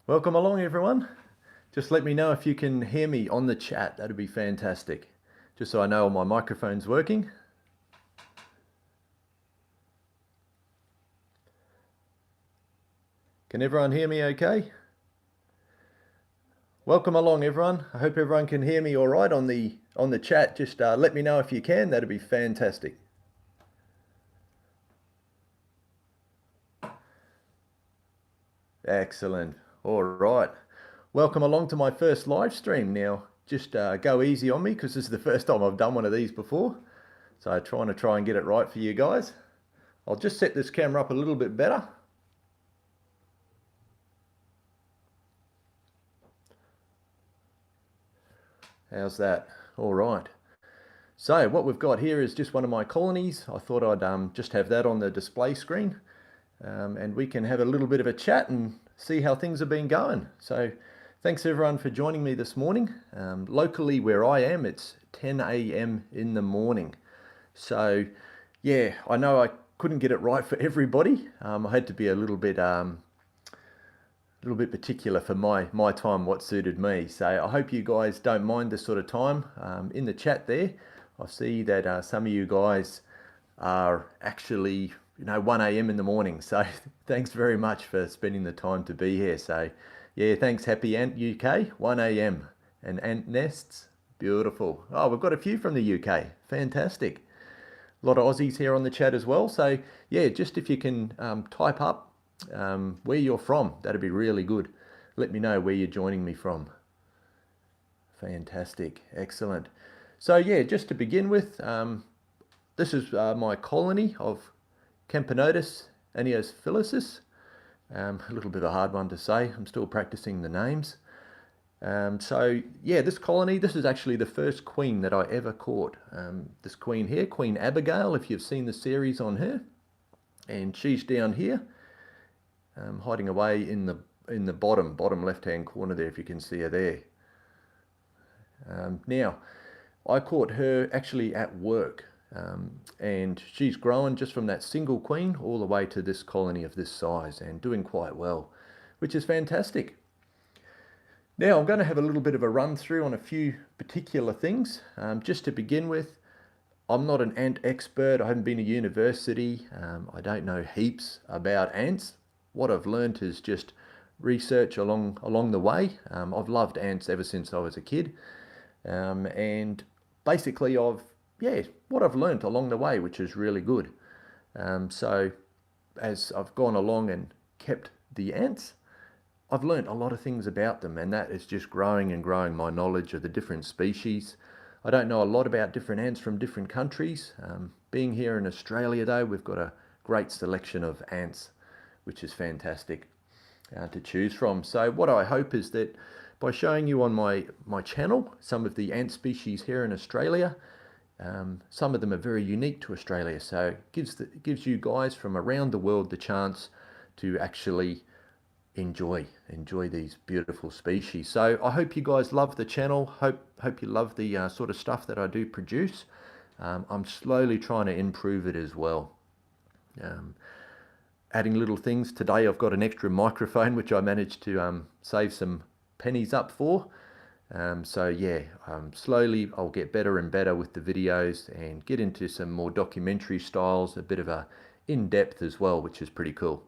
Welcome along, everyone. Just let me know if you can hear me on the chat. That'd be fantastic. Just so I know my microphone's working. Can everyone hear me okay? Welcome along, everyone. I hope everyone can hear me all right on the chat. Just let me know if you can. That'd be fantastic. Excellent. All right. Welcome along to my first live stream. Now, just go easy on me because this is the first time I've done one of these before. So I'm try and get it right for you guys. I'll just set this camera up a little bit better. How's that? All right. So what we've got here is just one of my colonies. I thought I'd just have that on the display screen, and we can have a little bit of a chat and see how things have been going. So thanks everyone for joining me this morning. Locally where I am, it's 10 a.m. in the morning. So yeah, I know I couldn't get it right for everybody. I had to be a little bit particular for my time, what suited me. So I hope you guys don't mind this sort of time. In the chat there, I see that some of you guys are actually, 1 a.m. in the morning. So thanks very much for spending the time to be here. So yeah, thanks Happy Ant UK, 1 a.m. and ant nests, beautiful. Oh, we've got a few from the UK, fantastic. A lot of Aussies here on the chat as well. So yeah, just if you can type up where you're from, that'd be really good. Let me know where you're joining me from. Fantastic, excellent. So yeah, just to begin with, this is my colony of Camponotus aneophilicis. A little bit of a hard one to say. I'm still practicing the names. So yeah, this colony, this is actually the first queen that I ever caught. This queen here, Queen Abigail, if you've seen the series on her, and she's down here, hiding away in the bottom left-hand corner there, if you can see her there. Now, I caught her actually at work, and she's grown just from that single queen all the way to this colony of this size and doing quite well, which is fantastic. Now I'm going to have a little bit of a run through on a few particular things. Just to begin with, I'm not an ant expert. I haven't been to university. I don't know heaps about ants. What I've learned is just research along the way. I've loved ants ever since I was a kid, and basically what I've learned along the way, which is really good. So as I've gone along and kept the ants, I've learnt a lot of things about them, and that is just growing and growing my knowledge of the different species. I don't know a lot about different ants from different countries. Being here in Australia though, we've got a great selection of ants, which is fantastic to choose from. So what I hope is that by showing you on my channel some of the ant species here in Australia, some of them are very unique to Australia, so it gives you guys from around the world the chance to actually enjoy these beautiful species. So I hope you guys love the channel. Hope you love the sort of stuff that I do produce. I'm slowly trying to improve it as well. Adding little things. Today I've got an extra microphone which I managed to save some pennies up for. So yeah, slowly I'll get better and better with the videos and get into some more documentary styles, a bit of a in-depth as well, which is pretty cool.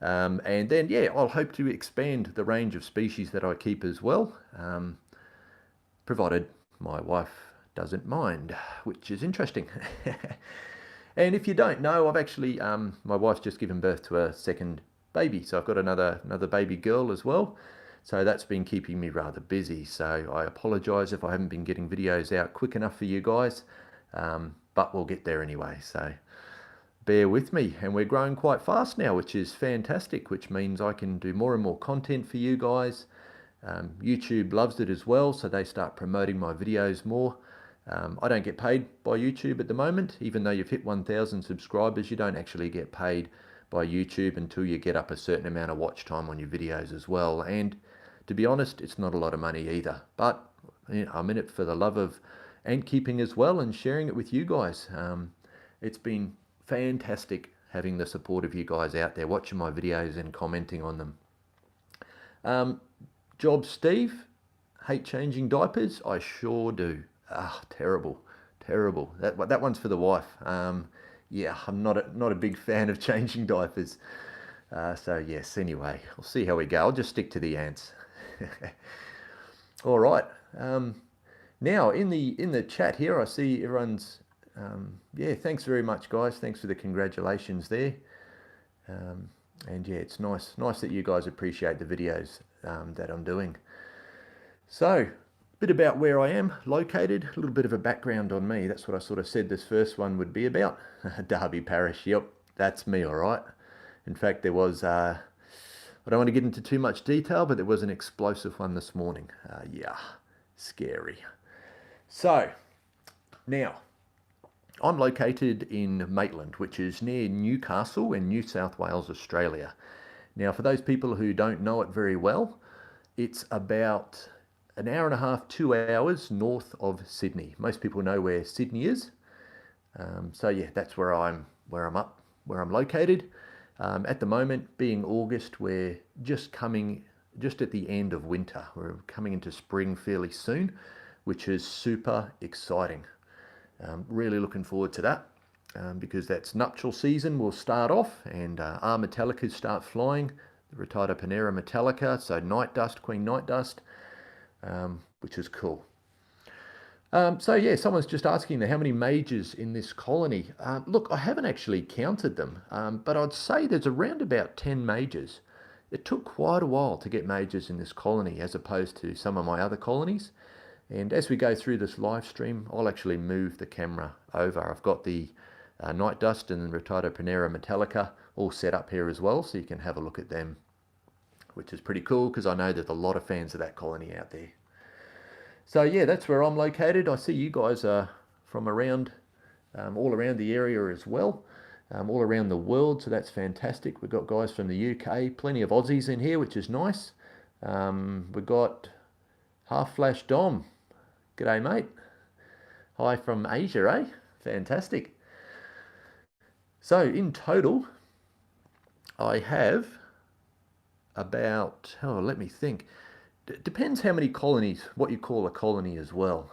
And then yeah, I'll hope to expand the range of species that I keep as well, provided my wife doesn't mind, which is interesting. And if you don't know, I've actually my wife's just given birth to a second baby, so I've got another baby girl as well. So that's been keeping me rather busy. So I apologize if I haven't been getting videos out quick enough for you guys, but we'll get there anyway. So bear with me, and we're growing quite fast now, which is fantastic, which means I can do more and more content for you guys. YouTube loves it as well, so they start promoting my videos more. I don't get paid by YouTube at the moment. Even though you've hit 1,000 subscribers, you don't actually get paid by YouTube until you get up a certain amount of watch time on your videos as well. And to be honest, it's not a lot of money either, but I'm in it for the love of ant keeping as well and sharing it with you guys. It's been fantastic having the support of you guys out there watching my videos and commenting on them. Job Steve, hate changing diapers? I sure do. Ah, terrible, terrible. That one's for the wife. Yeah, I'm not a big fan of changing diapers. So yes, anyway, we'll see how we go. I'll just stick to the ants. All right. Now in the chat here, I see everyone's. Yeah, thanks very much, guys. Thanks for the congratulations there. And yeah, it's nice that you guys appreciate the videos that I'm doing. So, a bit about where I am located, a little bit of a background on me. That's what I sort of said this first one would be about. Derby Parish, yep, that's me, all right. In fact, there was, I don't want to get into too much detail, but there was an explosive one this morning. Yeah, scary. So, now, I'm located in Maitland, which is near Newcastle in New South Wales, Australia. Now, for those people who don't know it very well, it's about an hour and a half, 2 hours north of Sydney. Most people know where Sydney is. So yeah, that's where I'm located. At the moment, being August, we're just at the end of winter. We're coming into spring fairly soon, which is super exciting. Really looking forward to that because that's nuptial season will start off and our Metallicas start flying. The Retarded Panera Metallica, so Night Dust, Queen Night Dust, which is cool. So yeah, someone's just asking how many majors in this colony. Look, I haven't actually counted them, but I'd say there's around about 10 majors. It took quite a while to get majors in this colony as opposed to some of my other colonies. And as we go through this live stream, I'll actually move the camera over. I've got the Night Dust and Retarded Panera Metallica all set up here as well, so you can have a look at them, which is pretty cool because I know there's a lot of fans of that colony out there. So yeah, that's where I'm located. I see you guys are from around, all around the area as well, all around the world, so that's fantastic. We've got guys from the UK, plenty of Aussies in here, which is nice. We've got Half Flash Dom. G'day, mate. Hi from Asia, eh? Fantastic. So in total, I have about, let me think. Depends how many colonies, what you call a colony as well.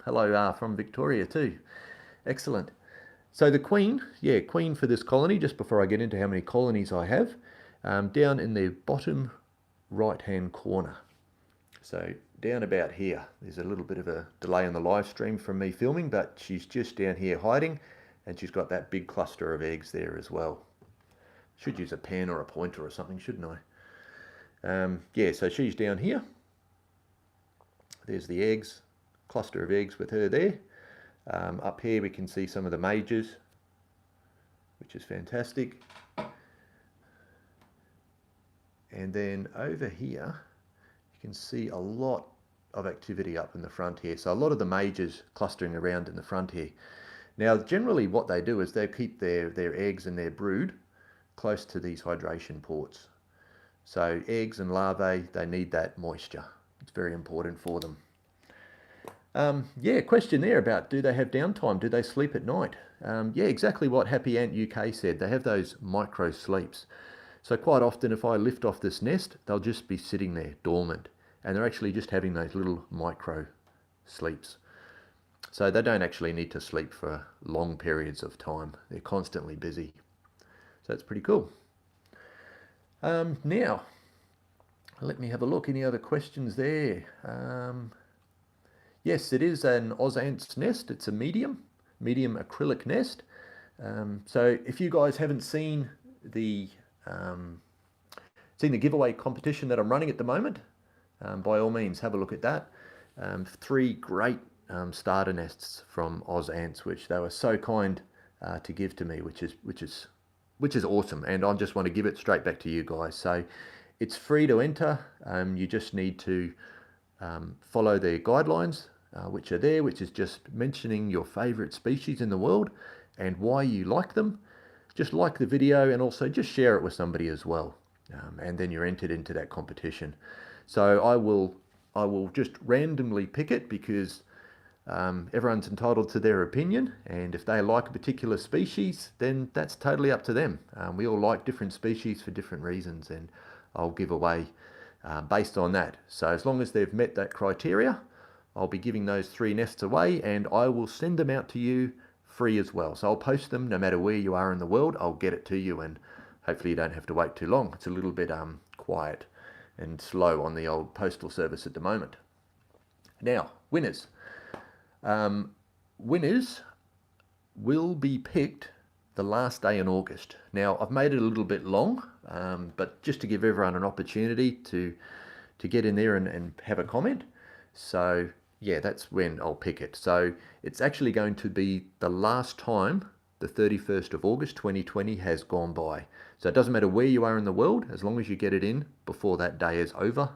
Hello from Victoria too. Excellent. So the queen for this colony, just before I get into how many colonies I have, down in the bottom right-hand corner. So down about here, there's a little bit of a delay in the live stream from me filming, but she's just down here hiding, and she's got that big cluster of eggs there as well. Should use a pen or a pointer or something, shouldn't I? Yeah, so she's down here. There's the eggs, cluster of eggs with her there. Up here we can see some of the majors, which is fantastic. And then over here, you can see a lot of activity up in the front here. So a lot of the majors clustering around in the front here. Now, generally what they do is they keep their eggs and their brood close to these hydration ports. So eggs and larvae, they need that moisture. It's very important for them. Yeah, question there about do they have downtime? Do they sleep at night? Yeah, exactly what Happy Ant UK said. They have those micro sleeps. So quite often if I lift off this nest, they'll just be sitting there dormant. And they're actually just having those little micro sleeps. So they don't actually need to sleep for long periods of time. They're constantly busy. So that's pretty cool. Now, let me have a look. Any other questions there? Yes, it is an Oz Ants nest. It's a medium acrylic nest. So if you guys haven't seen the giveaway competition that I'm running at the moment, by all means have a look at that. 3 great starter nests from Oz Ants, which they were so kind to give to me, which is awesome, and I just want to give it straight back to you guys. So it's free to enter. You just need to follow the guidelines which are there, which is just mentioning your favorite species in the world and why you like them. Just like the video and also just share it with somebody as well, and then you're entered into that competition. So I will just randomly pick it because everyone's entitled to their opinion, and if they like a particular species, then that's totally up to them. We all like different species for different reasons, and I'll give away based on that. So as long as they've met that criteria, I'll be giving those 3 nests away, and I will send them out to you free as well. So I'll post them no matter where you are in the world. I'll get it to you, and hopefully you don't have to wait too long. It's a little bit quiet and slow on the old postal service at the moment. Now, winners. Winners will be picked the last day in August. Now, I've made it a little bit long, but just to give everyone an opportunity to get in there and have a comment. So yeah, that's when I'll pick it. So it's actually going to be the last time the 31st of August 2020 has gone by. So it doesn't matter where you are in the world, as long as you get it in before that day is over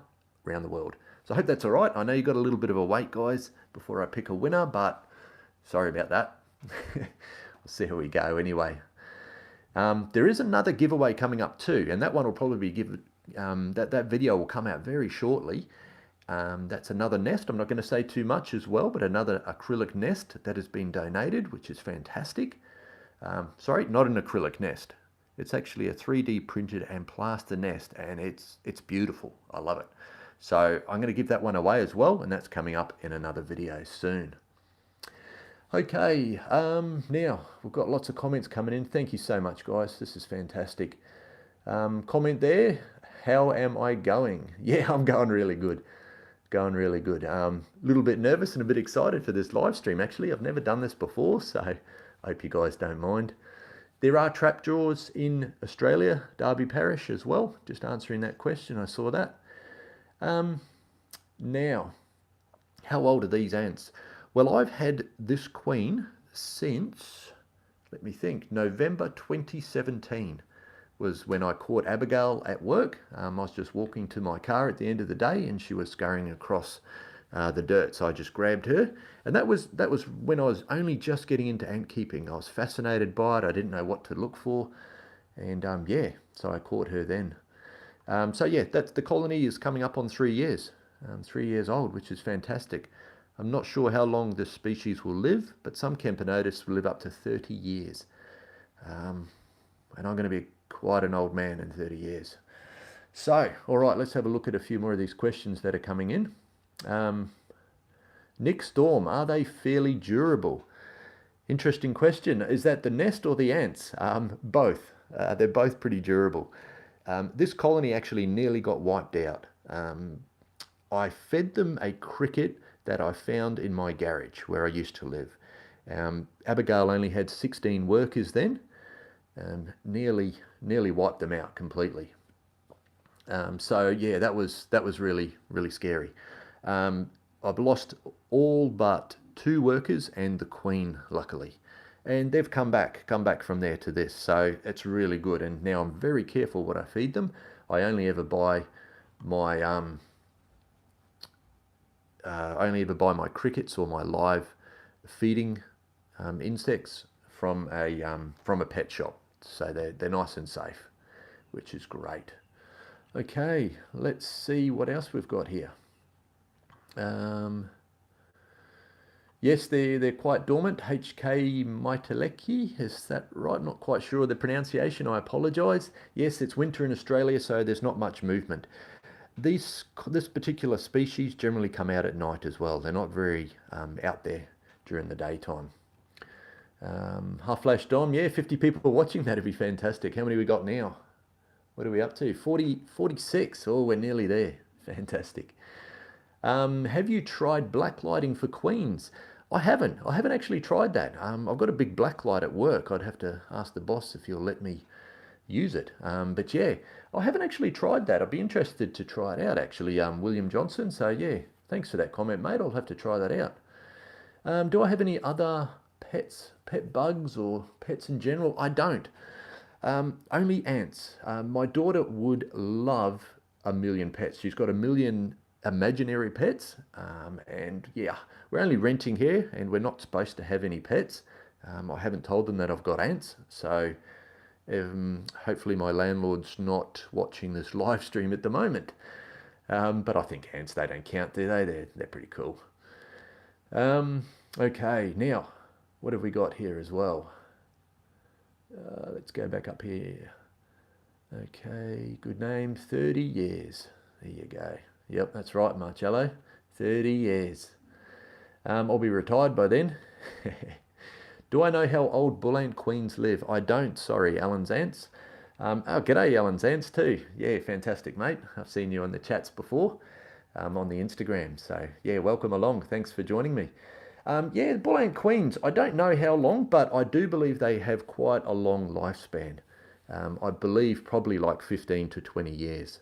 around the world. So I hope that's all right. I know you got a little bit of a wait, guys, before I pick a winner, but sorry about that. We'll see how we go anyway. There is another giveaway coming up too, and that one will probably be that video will come out very shortly. That's another nest. I'm not going to say too much as well, but another acrylic nest that has been donated, which is fantastic. Sorry, not an acrylic nest. It's actually a 3D printed and plaster nest, and it's beautiful. I love it. So I'm going to give that one away as well, and that's coming up in another video soon. Okay, now we've got lots of comments coming in. Thank you so much, guys. This is fantastic. Comment there. How am I going? Yeah, I'm going really good. Going really good. A little bit nervous and a bit excited for this live stream. Actually, I've never done this before, so I hope you guys don't mind. There are trap drawers in Australia, Derby Parish as well. Just answering that question, I saw that. Now, how old are these ants? Well, I've had this queen since, let me think, November 2017. Was when I caught Abigail at work. I was just walking to my car at the end of the day, and she was scurrying across the dirt. So I just grabbed her, and that was when I was only just getting into ant keeping. I was fascinated by it. I didn't know what to look for, and yeah, so I caught her then. So yeah, that's the colony is coming up on 3 years. 3 years old, which is fantastic. I'm not sure how long this species will live, but some Camponotus will live up to 30 years. And I'm going to be quite an old man in 30 years. So, all right, let's have a look at a few more of these questions that are coming in. Nick Storm, are they fairly durable? Interesting question. Is that the nest or the ants? Both. They're both pretty durable. This colony actually nearly got wiped out. I fed them a cricket that I found in my garage where I used to live. Abigail only had 16 workers then. Nearly wiped them out completely. So yeah, that was really scary. I've lost all but 2 workers and the queen, luckily, and they've come back from there to this. So it's really good. And now I'm very careful what I feed them. I only ever buy my crickets or my live feeding insects from a pet shop. So they're nice and safe, which is great. Okay, let's see what else we've got here. Yes, they're quite dormant. HK Maitaleki, is that right? Not quite sure of the pronunciation. I apologise. Yes, it's winter in Australia, so there's not much movement. This particular species generally come out at night as well. They're not very out there during the daytime. Half Flash Dom, yeah, 50 people watching. That'd be fantastic. How many we got now? What are we up to? 46. Oh, we're nearly there. Fantastic. Have you tried blacklighting for queens? I haven't actually tried that. I've got a big blacklight at work. I'd have to ask the boss if he'll let me use it. But yeah, I haven't actually tried that. I'd be interested to try it out, actually, William Johnson. So yeah, thanks for that comment, mate. I'll have to try that out. Do I have any other pets, pet bugs or pets in general? I don't. Only ants. My daughter would love a million pets. She's got a million imaginary pets, and yeah, we're only renting here and we're not supposed to have any pets. I haven't told them that I've got ants, so hopefully my landlord's not watching this live stream at the moment. But I think ants, they don't count, do they? They're pretty cool. Okay, now what have we got here as well? Let's go back up here. Okay, good name, 30 years. There you go. Yep, that's right, Marcello. 30 years. I'll be retired by then. Do I know how old bull ant queens live? I don't, sorry, Alan's Ants. Oh, g'day, Alan's Ants too. Yeah, fantastic, mate. I've seen you on the chats before, on the Instagram. So, yeah, welcome along. Thanks for joining me. Yeah, bull ant queens, I don't know how long, but I do believe they have quite a long lifespan. I believe probably like 15 to 20 years.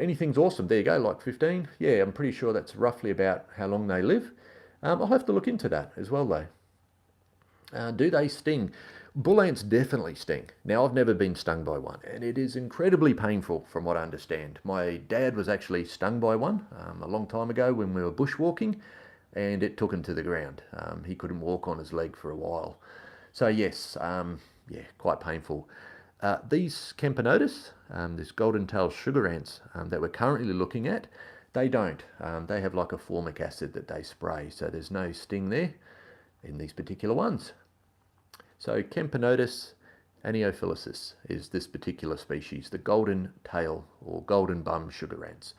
Anything's awesome. There you go, like 15. Yeah, I'm pretty sure that's roughly about how long they live. I'll have to look into that as well, though. Do they sting? Bull ants definitely sting. Now, I've never been stung by one, and it is incredibly painful from what I understand. My dad was actually stung by one a long time ago when we were bushwalking, and it took him to the ground. He couldn't walk on his leg for a while. So, yes, yeah, quite painful. These Camponotus, this golden-tailed sugar ants that we're currently looking at, they don't. They have like a formic acid that they spray, so there's no sting there in these particular ones. So Camponotus aniophilicis is this particular species, the golden tail or golden bum sugar ants.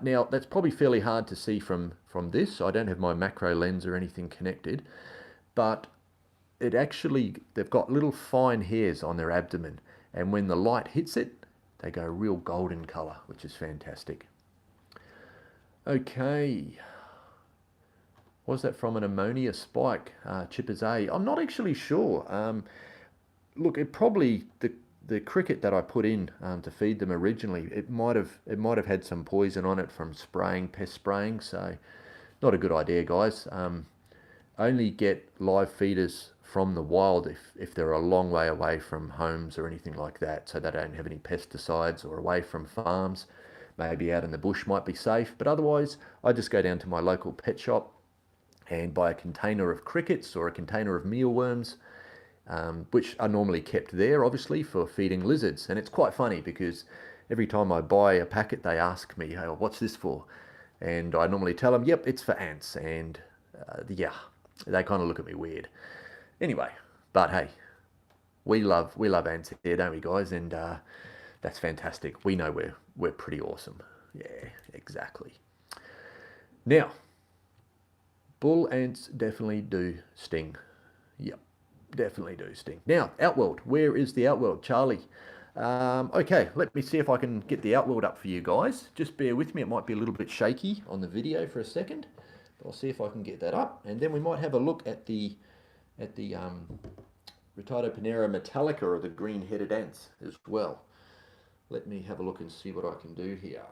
Now, that's probably fairly hard to see from this. I don't have my macro lens or anything connected, but it actually, they've got little fine hairs on their abdomen, and when the light hits it, they go real golden colour, which is fantastic. Okay, was that from an ammonia spike, Chippers A? I'm not actually sure. Look, it probably, the cricket that I put in to feed them originally, it might have had some poison on it from spraying, pest spraying, so not a good idea, guys. Only get live feeders from the wild if they're a long way away from homes or anything like that, so they don't have any pesticides, or away from farms. Maybe out in the bush might be safe, but otherwise I just go down to my local pet shop and buy a container of crickets or a container of mealworms, which are normally kept there obviously for feeding lizards. And it's quite funny because every time I buy a packet they ask me, hey, what's this for? And I normally tell them, yep, it's for ants. And yeah, they kind of look at me weird. Anyway, but hey, we love ants here, don't we, guys? And that's fantastic. We know we're pretty awesome. Yeah, exactly. Now, bull ants definitely do sting. Yep, definitely do sting. Now, Outworld. Where is the Outworld, Charlie? Okay, let me see if I can get the Outworld up for you guys. Just bear with me. It might be a little bit shaky on the video for a second. But I'll see if I can get that up. And then we might have a look at the Rhytidopanera metallica, or the green-headed ants as well. Let me have a look and see what I can do here.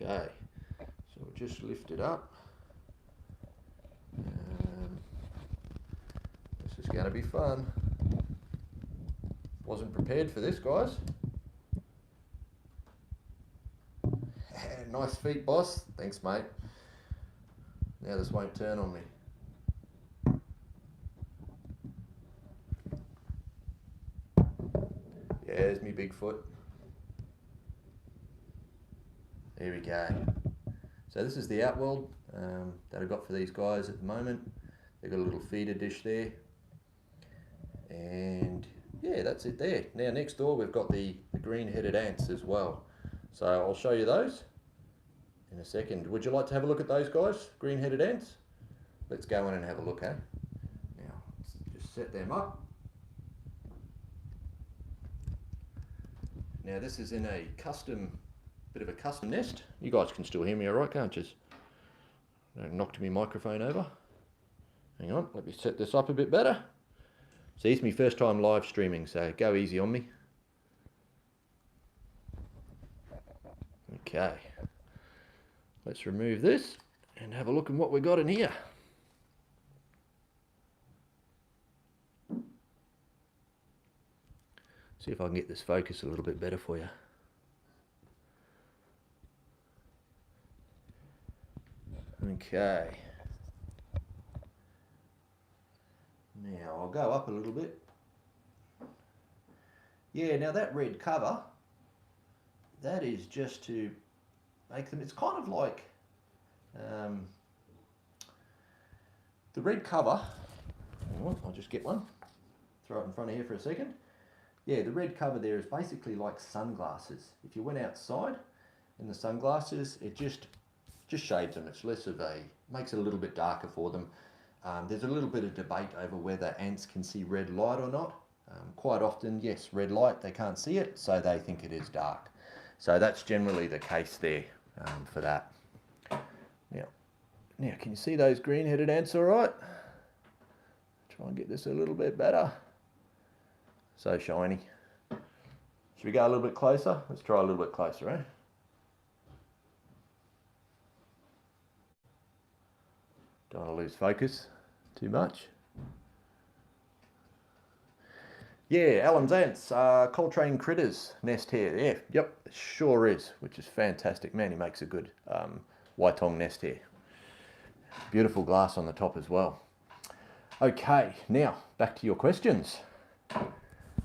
Okay, so we'll just lift it up. This is going to be fun. Wasn't prepared for this, guys. Nice feet, boss. Thanks, mate. Now this won't turn on me. Yeah, there's me Bigfoot. There we go. So this is the Outworld that I've got for these guys at the moment. They've got a little feeder dish there. And yeah, that's it there. Now next door we've got the green-headed ants as well. So I'll show you those in a second. Would you like to have a look at those guys, green-headed ants? Let's go in and have a look, eh? Now, let's just set them up. Now this is in a bit of a custom nest. You guys can still hear me all right, can't you? I knocked my microphone over. Hang on, let me set this up a bit better. See, it's my first time live streaming, so go easy on me. Okay, let's remove this and have a look at what we got in here. See if I can get this focus a little bit better for you. Okay. Now I'll go up a little bit. Yeah, now that red cover, that is just to make them, it's kind of like the red cover. Hang on, I'll just get one. Throw it in front of here for a second. yeah, the red cover there is basically like sunglasses. If you went outside in the sunglasses, it just shades them. It's less of a, makes it a little bit darker for them. There's a little bit of debate over whether ants can see red light or not. Quite often, yes, red light, they can't see it, so they think it is dark. So that's generally the case there for that. Now, can you see those green-headed ants all right? Try and get this a little bit better. So shiny. Should we go a little bit closer? Let's try a little bit closer, eh? Don't want to lose focus too much. Yeah, Alan's ants, Coltrane critters nest here. Yeah, yep, it sure is, which is fantastic. Man, he makes a good Waitong nest here. Beautiful glass on the top as well. Okay, now back to your questions.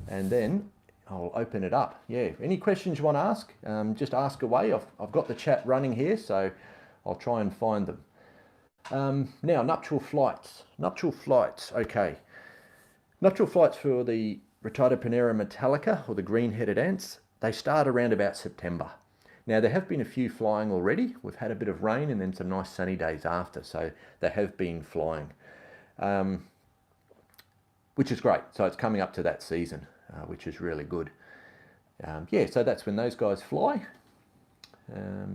And then I'll open it up. Yeah, any questions you want to ask, just ask away. I've got the chat running here, so I'll try and find them. Now, nuptial flights. Nuptial flights, okay. Nuptial flights for the Rhytidopinera metallica, or the green-headed ants, they start around about September. Now, there have been a few flying already. We've had a bit of rain and then some nice sunny days after, so they have been flying, which is great. So it's coming up to that season, which is really good. Yeah, so that's when those guys fly.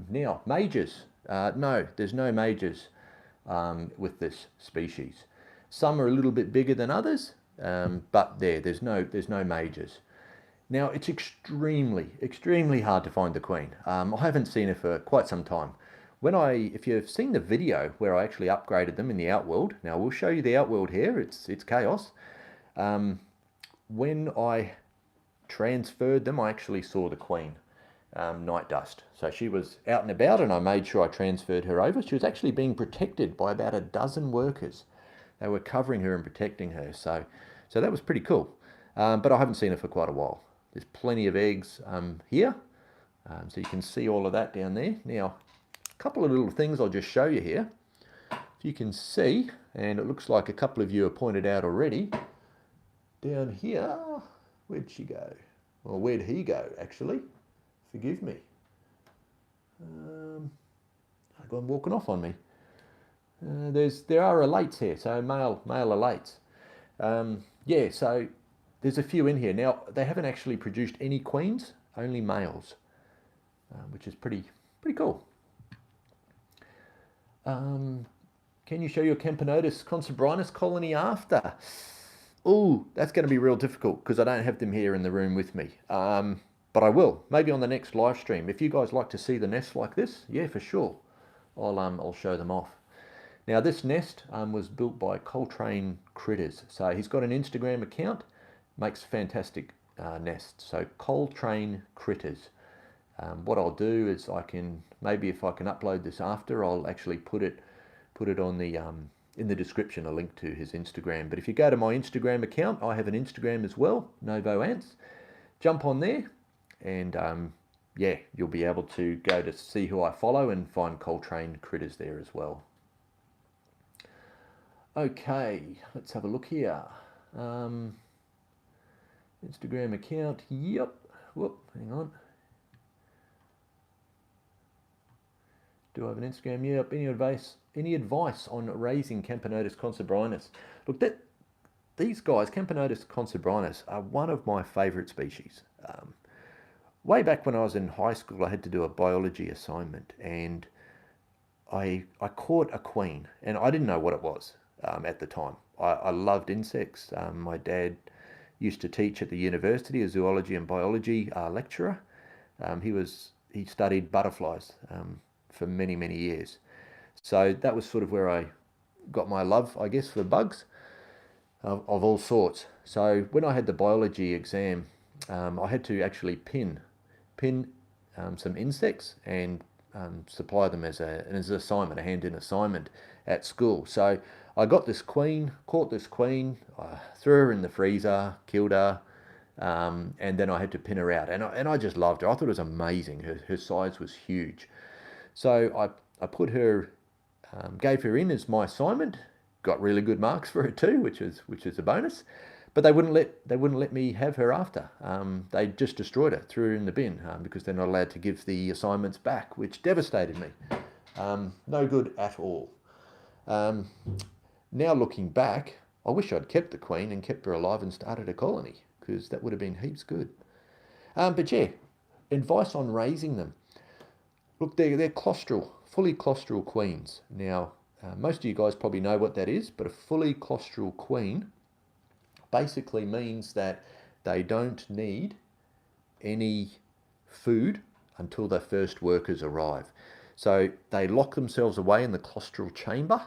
Now, majors. No, there's no majors with this species. Some are a little bit bigger than others, but there's no majors. Now, it's extremely hard to find the queen. I haven't seen her for quite some time. If you've seen the video where I actually upgraded them in the Outworld, now we'll show you the Outworld here, it's chaos. When I transferred them, I actually saw the queen, Night Dust. So she was out and about and I made sure I transferred her over. She was actually being protected by about a dozen workers. They were covering her and protecting her. So that was pretty cool. But I haven't seen her for quite a while. There's plenty of eggs here. So you can see all of that down there. Now, a couple of little things I'll just show you here. If you can see, and it looks like a couple of you have pointed out already, down here, where'd she go? Well, where'd he go, actually? Forgive me. I've gone walking off on me. There are elates here, so male elates. Yeah, so there's a few in here. Now, they haven't actually produced any queens, only males, which is pretty cool. Can you show your Camponotus consubrinus colony after? Oh, that's going to be real difficult because I don't have them here in the room with me. But I will, maybe on the next live stream. If you guys like to see the nest like this, yeah, for sure, I'll show them off. Now, this nest was built by Coltrane Critters. So he's got an Instagram account, makes fantastic nests. So Coltrane Critters. What I'll do is maybe if I can upload this after, I'll actually put it on the in the description, a link to his Instagram. But if you go to my Instagram account, I have an Instagram as well, Novo Ants. Jump on there and yeah, you'll be able to go to see who I follow and find Coltrane Critters there as well. Okay, let's have a look here. Instagram account, yep. Whoop, hang on. Do I have an Instagram? Yep. Any advice on raising Camponotus consubrinus? Look, these guys, Camponotus consubrinus, are one of my favourite species. Way back when I was in high school, I had to do a biology assignment, and I caught a queen, and I didn't know what it was at the time. I loved insects. My dad used to teach at the university, a zoology and biology lecturer. He studied butterflies for many years. So that was sort of where I got my love, I guess, for bugs of all sorts. So when I had the biology exam, I had to actually pin some insects and supply them as an assignment, a hand-in assignment at school. So I got this queen, caught this queen, threw her in the freezer, killed her, and then I had to pin her out. And I just loved her. I thought it was amazing. Her size was huge. So I put her, gave her in as my assignment, got really good marks for it too, which is a bonus. But they wouldn't let me have her after. They just destroyed her, threw her in the bin because they're not allowed to give the assignments back, which devastated me. No good at all. Now looking back, I wish I'd kept the queen and kept her alive and started a colony, because that would have been heaps good. But yeah, advice on raising them. Look, they're claustral, fully claustral queens. Now, most of you guys probably know what that is, but a fully claustral queen basically means that they don't need any food until their first workers arrive. So they lock themselves away in the claustral chamber,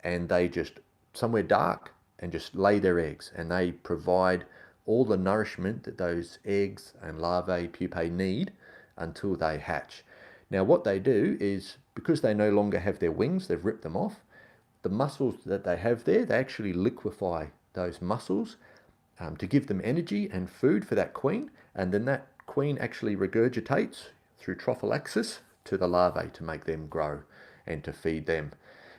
and they just somewhere dark and just lay their eggs, and they provide all the nourishment that those eggs and larvae, pupae need until they hatch. Now what they do is, because they no longer have their wings, they've ripped them off, the muscles that they have there, they actually liquefy those muscles to give them energy and food for that queen, and then that queen actually regurgitates through trophallaxis to the larvae to make them grow and to feed them.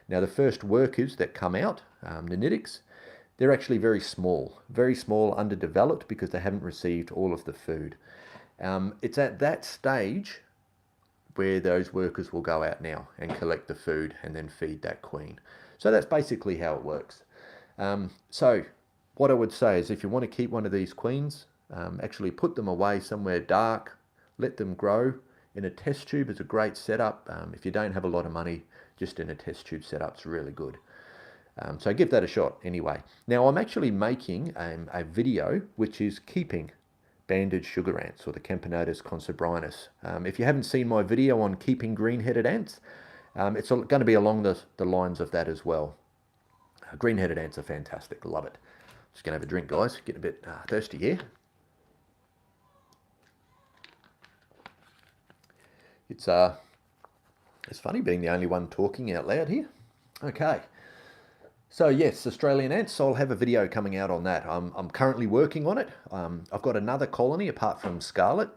Now the first workers that come out, the nitics, they're actually very small, underdeveloped, because they haven't received all of the food. It's at that stage where those workers will go out now and collect the food and then feed that queen. So that's basically how it works. So what I would say is, if you want to keep one of these queens, actually put them away somewhere dark, let them grow. In a test tube is a great setup. If you don't have a lot of money, just in a test tube setup's really good. So give that a shot anyway. Now I'm actually making a video which is keeping banded sugar ants, or the Camponotus consubrinus. If you haven't seen my video on keeping green-headed ants, it's going to be along the lines of that as well. Green-headed ants are fantastic, love it. Just going to have a drink, guys, getting a bit thirsty here. It's funny being the only one talking out loud here. Okay. So yes, Australian ants, I'll have a video coming out on that. I'm currently working on it. I've got another colony apart from Scarlet,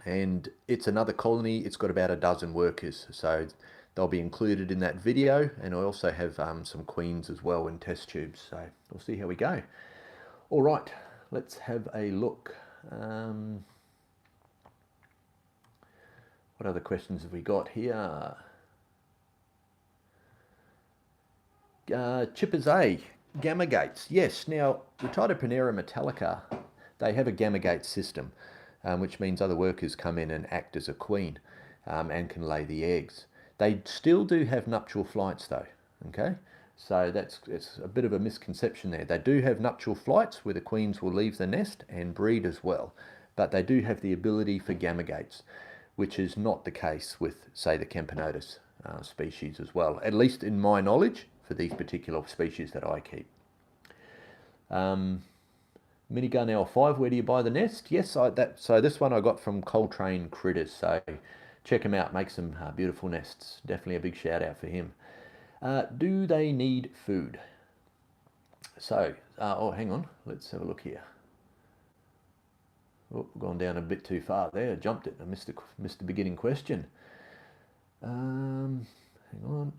and it's another colony. It's got about a dozen workers, so they'll be included in that video. And I also have some queens as well in test tubes, so we'll see how we go. All right, let's have a look. What other questions have we got here? Chippers A, gamma gates. Yes, now Rhytidopronera metallica, they have a gamma gate system, which means other workers come in and act as a queen and can lay the eggs. They still do have nuptial flights though, okay? So it's a bit of a misconception there. They do have nuptial flights where the queens will leave the nest and breed as well, but they do have the ability for gamma gates, which is not the case with, say, the Camponotus species as well, at least in my knowledge, for these particular species that I keep. Minigun L5, where do you buy the nest? Yes, so this one I got from Coltrane Critters, so check him out, make some beautiful nests. Definitely a big shout out for him. Do they need food? So, oh, hang on, let's have a look here. Oh, gone down a bit too far there, I jumped it, I missed the beginning question. Hang on.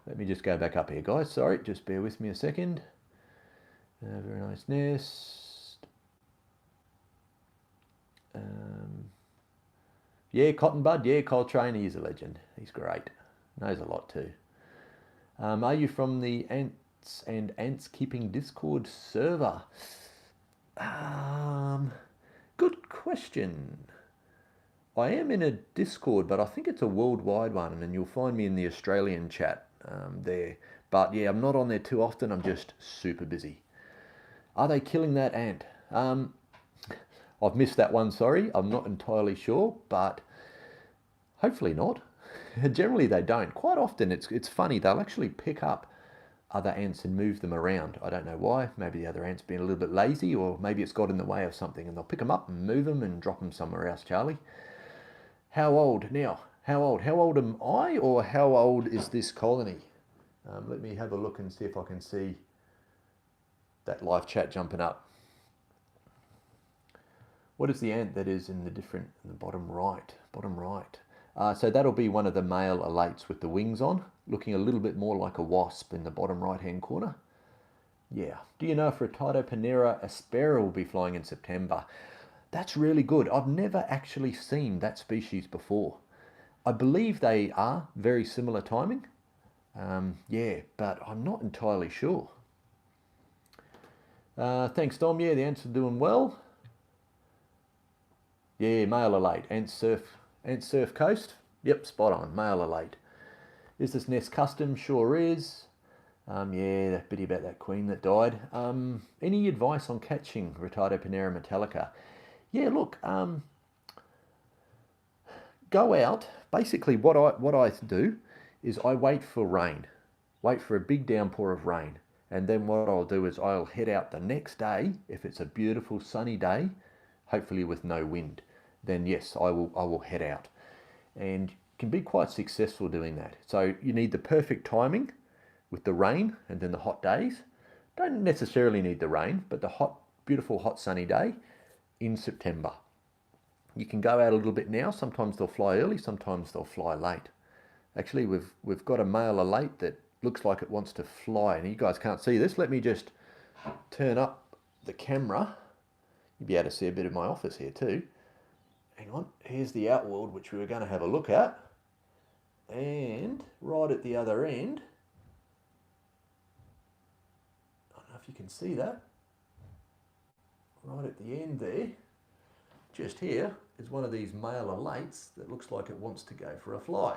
Let me just go back up here, guys. Sorry, just bear with me a second. Very nice nest. Yeah, Cotton Bud. Yeah, Coltrane, he's a legend. He's great. Knows a lot too. Are you from the Ants and Ants Keeping Discord server? Good question. I am in a Discord, but I think it's a worldwide one, and you'll find me in the Australian chat there. But yeah, I'm not on there too often. I'm just super busy. Are they killing that ant? I've missed that one, sorry. I'm not entirely sure, but hopefully not. Generally they don't. Quite often it's funny, they'll actually pick up other ants and move them around. I don't know why. Maybe the other ant's been a little bit lazy, or maybe it's got in the way of something, and they'll pick them up and move them and drop them somewhere else, Charlie. How old now? How old? How old am I, or how old is this colony? Let me have a look and see if I can see that live chat jumping up. What is the ant that is in the bottom right? Bottom right. So that'll be one of the male elates with the wings on, looking a little bit more like a wasp in the bottom right-hand corner. Yeah. Do you know if Rhytidopanera aspera will be flying in September? That's really good. I've never actually seen that species before. I believe they are very similar timing. Yeah, but I'm not entirely sure. Thanks, Dom. Yeah, the ants are doing well. Yeah, male elate. Ant surf coast. Yep, spot on. Male elate. Is this nest custom? Sure is. Yeah, that bitty about that queen that died. Any advice on catching Rhytidopanera metallica? Yeah, look, go out. Basically, what I do is I wait for rain, wait for a big downpour of rain, and then what I'll do is I'll head out the next day if it's a beautiful sunny day, hopefully with no wind. Then yes, I will head out, and can be quite successful doing that. So you need the perfect timing with the rain and then the hot days. Don't necessarily need the rain, but the hot, beautiful, hot sunny day in September. You can go out a little bit now. Sometimes they'll fly early, sometimes they'll fly late. Actually, we've got a male elate that looks like it wants to fly, and you guys can't see this. Let me just turn up the camera. You'll be able to see a bit of my office here too. Hang on, here's the Outworld, which we were going to have a look at. And right at the other end, I don't know if you can see that. Right at the end there, just here, is one of these male elates that looks like it wants to go for a fly.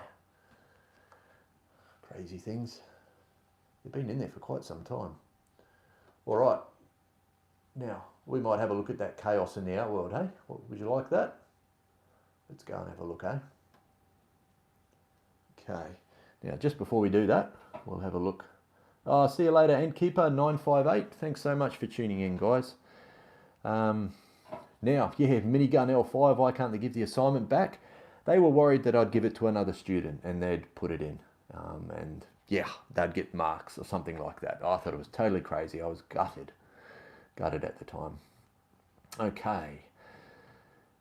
Crazy things. They've been in there for quite some time. All right, now we might have a look at that chaos in the Outworld, hey? Would you like that? Let's go and have a look, eh? Okay, now just before we do that, we'll have a look. Oh, see you later, Antkeeper958. Thanks so much for tuning in, guys. Now, yeah, Minigun L5, why can't they give the assignment back? They were worried that I'd give it to another student and they'd put it in. And yeah, they'd get marks or something like that. I thought it was totally crazy. I was gutted at the time. Okay.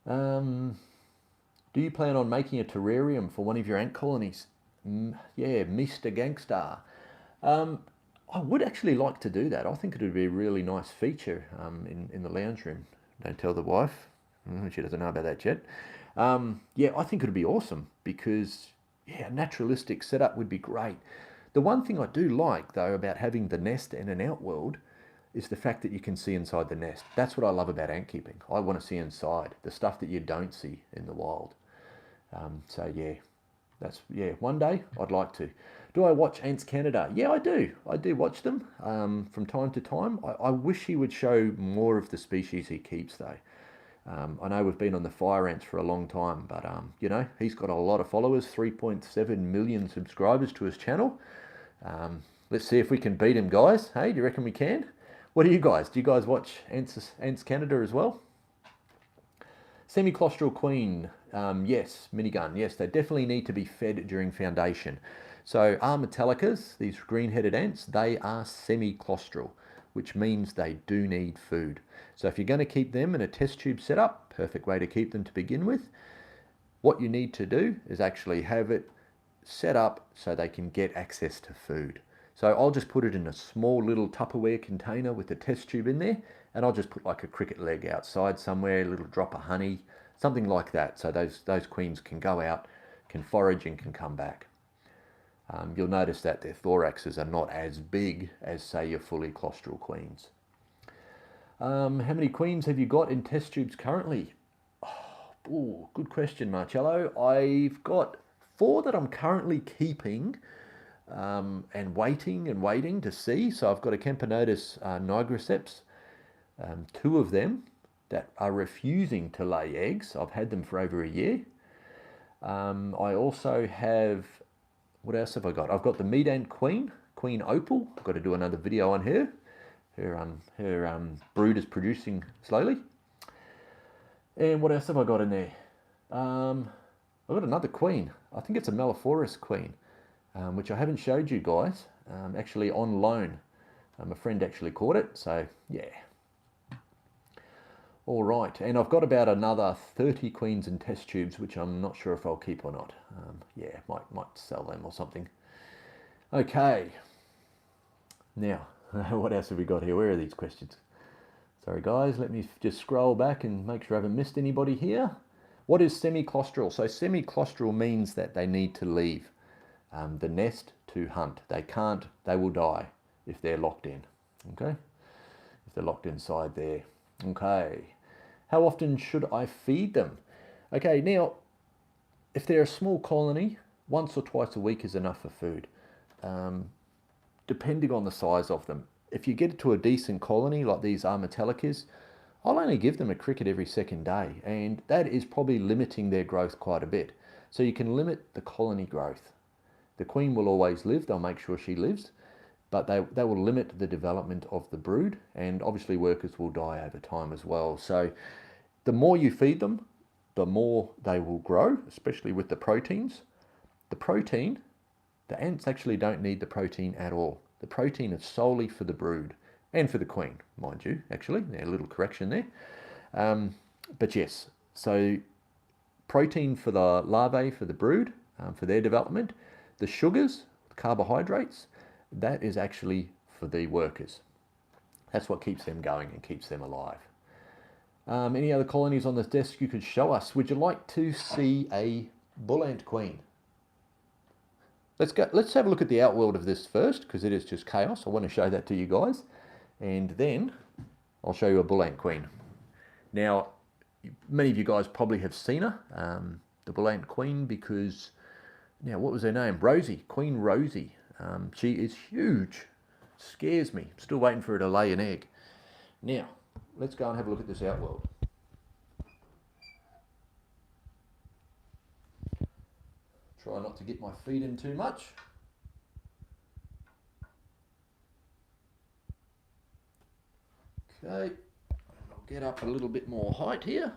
Do you plan on making a terrarium for one of your ant colonies? Yeah, Mr. Gangster. I would actually like to do that. I think it would be a really nice feature in the lounge room. Don't tell the wife. She doesn't know about that yet. Yeah, I think it would be awesome because, yeah, a naturalistic setup would be great. The one thing I do like, though, about having the nest and an outworld is the fact that you can see inside the nest. That's what I love about ant keeping. I want to see inside, the stuff that you don't see in the wild. So, yeah, one day I'd like to. Do I watch Ants Canada? Yeah, I do. I do watch them from time to time. I wish he would show more of the species he keeps, though. I know we've been on the fire ants for a long time, but you know, he's got a lot of followers, 3.7 million subscribers to his channel. Let's see if we can beat him, guys. Hey, do you reckon we can? What do you guys? Do you guys watch Ants Canada as well? Semi-Claustral Queen, yes. Minigun, yes. They definitely need to be fed during foundation. So our Metallicas, these green-headed ants, they are semi-claustral, which means they do need food. So if you're going to keep them in a test tube setup, perfect way to keep them to begin with, what you need to do is actually have it set up so they can get access to food. So I'll just put it in a small little Tupperware container with a test tube in there, and I'll just put like a cricket leg outside somewhere, a little drop of honey, something like that, so those queens can go out, can forage and can come back. You'll notice that their thoraxes are not as big as, say, your fully claustral queens. How many queens have you got in test tubes currently? Oh, good question, Marcello. I've got 4 that I'm currently keeping and waiting to see. So I've got a Camponotus nigriceps, 2 of them that are refusing to lay eggs. I've had them for over a year. I also have, what else have I got? I've got the meat ant queen, Queen Opal. I've got to do another video on her. Her brood is producing slowly. And what else have I got in there? I've got another queen. I think it's a Melliforus queen, which I haven't showed you guys, actually on loan. A friend actually caught it, so yeah. All right, and I've got about another 30 queens and test tubes, which I'm not sure if I'll keep or not. Yeah, might sell them or something. Okay. Now, what else have we got here? Where are these questions? Sorry guys, let me just scroll back and make sure I haven't missed anybody here. What is semi-claustral? So semi-claustral means that they need to leave the nest to hunt. They will die if they're locked in. Okay? If they're locked inside there. Okay. How often should I feed them? Okay, now, if they're a small colony, once or twice a week is enough for food. Depending on the size of them. If you get it to a decent colony, like these Armatelicas, I'll only give them a cricket every second day, and that is probably limiting their growth quite a bit. So you can limit the colony growth. The queen will always live, they'll make sure she lives, but they will limit the development of the brood, and obviously workers will die over time as well. So the more you feed them, the more they will grow, especially with the proteins. The ants actually don't need the protein at all. The protein is solely for the brood and for the queen, mind you, actually. A little correction there. But yes, so protein for the larvae, for the brood, for their development. The sugars, carbohydrates, that is actually for the workers. That's what keeps them going and keeps them alive. Any other colonies on this desk you could show us? Would you like to see a bull ant queen? Let's have a look at the outworld of this first, because it is just chaos. I want to show that to you guys. And then I'll show you a bull ant queen. Now, many of you guys probably have seen her, the bull ant queen, because, now what was her name? Rosie, Queen Rosie. She is huge. Scares me. Still waiting for her to lay an egg. Now, let's go and have a look at this outworld. Try not to get my feet in too much. Okay, I'll get up a little bit more height here.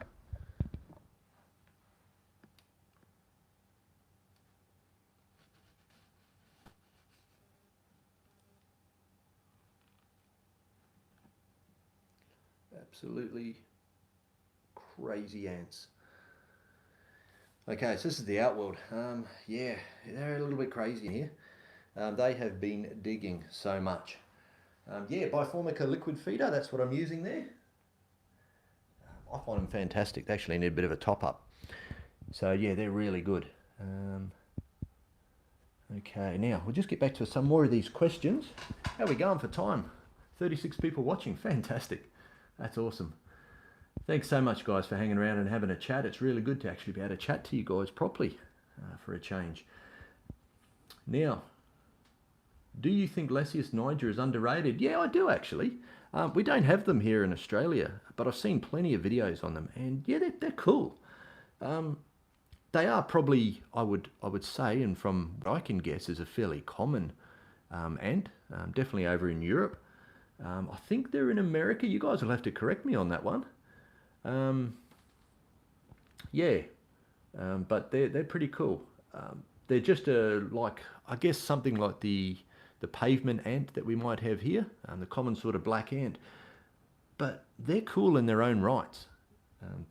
Absolutely crazy ants. Okay, so this is the outworld. Yeah, they're a little bit crazy in here. They have been digging so much. Yeah, Biformica liquid feeder, that's what I'm using there. I find them fantastic. They actually need a bit of a top up. So yeah, they're really good. Okay, now we'll just get back to some more of these questions. How are we going for time? 36 people watching, fantastic. That's awesome. Thanks so much, guys, for hanging around and having a chat. It's really good to actually be able to chat to you guys properly for a change. Now, do you think Lasius niger is underrated? Yeah, I do actually. We don't have them here in Australia, but I've seen plenty of videos on them, and yeah, they're cool. They are probably, I would say, and from what I can guess, is a fairly common ant, definitely over in Europe. I think they're in America. You guys will have to correct me on that one. Yeah, but they're pretty cool. They're just like, I guess, something like the pavement ant that we might have here, the common sort of black ant. But they're cool in their own rights.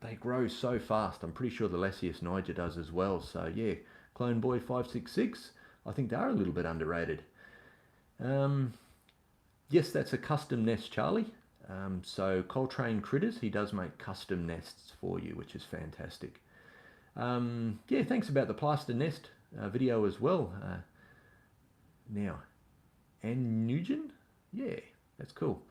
They grow so fast. I'm pretty sure the Lasius niger does as well. So yeah, Clone Boy 566. I think they are a little bit underrated. Yes, that's a custom nest, Charlie. So Coltrane Critters, he does make custom nests for you, which is fantastic. Yeah, thanks about the plaster nest video as well. Now, Ann Nugent? Yeah, that's cool.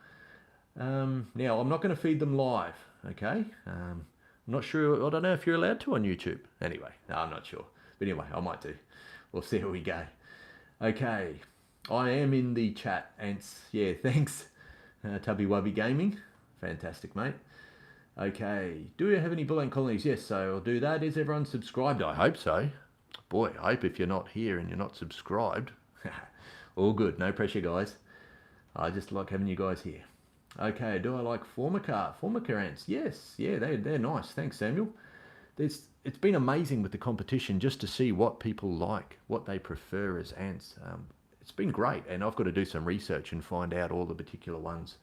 Now, I'm not going to feed them live, okay? I'm not sure, I don't know if you're allowed to on YouTube. Anyway, no, I'm not sure. But anyway, I might do. We'll see how we go. Okay, I am in the chat, Ants. Yeah, thanks. Tubby Wubby Gaming. Fantastic, mate. Okay, do you have any bull ant colonies? Yes, so I'll do that. Is everyone subscribed? I hope so. Boy, I hope if you're not here and you're not subscribed. All good, no pressure, guys. I just like having you guys here. Okay, do I like Formica? Formica ants, yes. Yeah, they're nice. Thanks, Samuel. It's been amazing with the competition just to see what people like, what they prefer as ants. It's been great, and I've got to do some research and find out all the particular ones.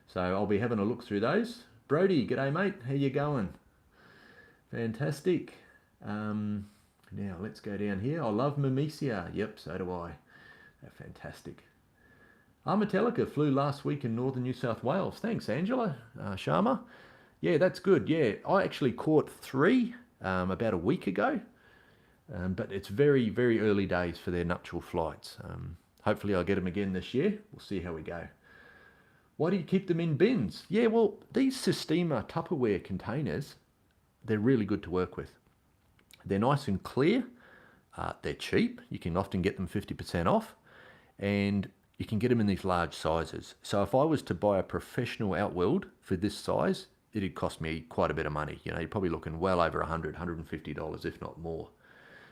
So I'll be having a look through those. Brody, g'day mate, how you going? Fantastic. Now let's go down here. I love Mimosia. Yep, so do I. They're fantastic. Metallica flew last week in northern New South Wales. Thanks, Angela Sharma. Yeah, that's good. Yeah, I actually caught 3 about a week ago, but it's very, very early days for their nuptial flights. Hopefully I'll get them again this year. We'll see how we go. Why do you keep them in bins? Yeah, well, these Sistema Tupperware containers, they're really good to work with. They're nice and clear. They're cheap. You can often get them 50% off. And you can get them in these large sizes. So if I was to buy a professional Outworld for this size, it'd cost me quite a bit of money. You know, you're probably looking well over $100, $150, if not more.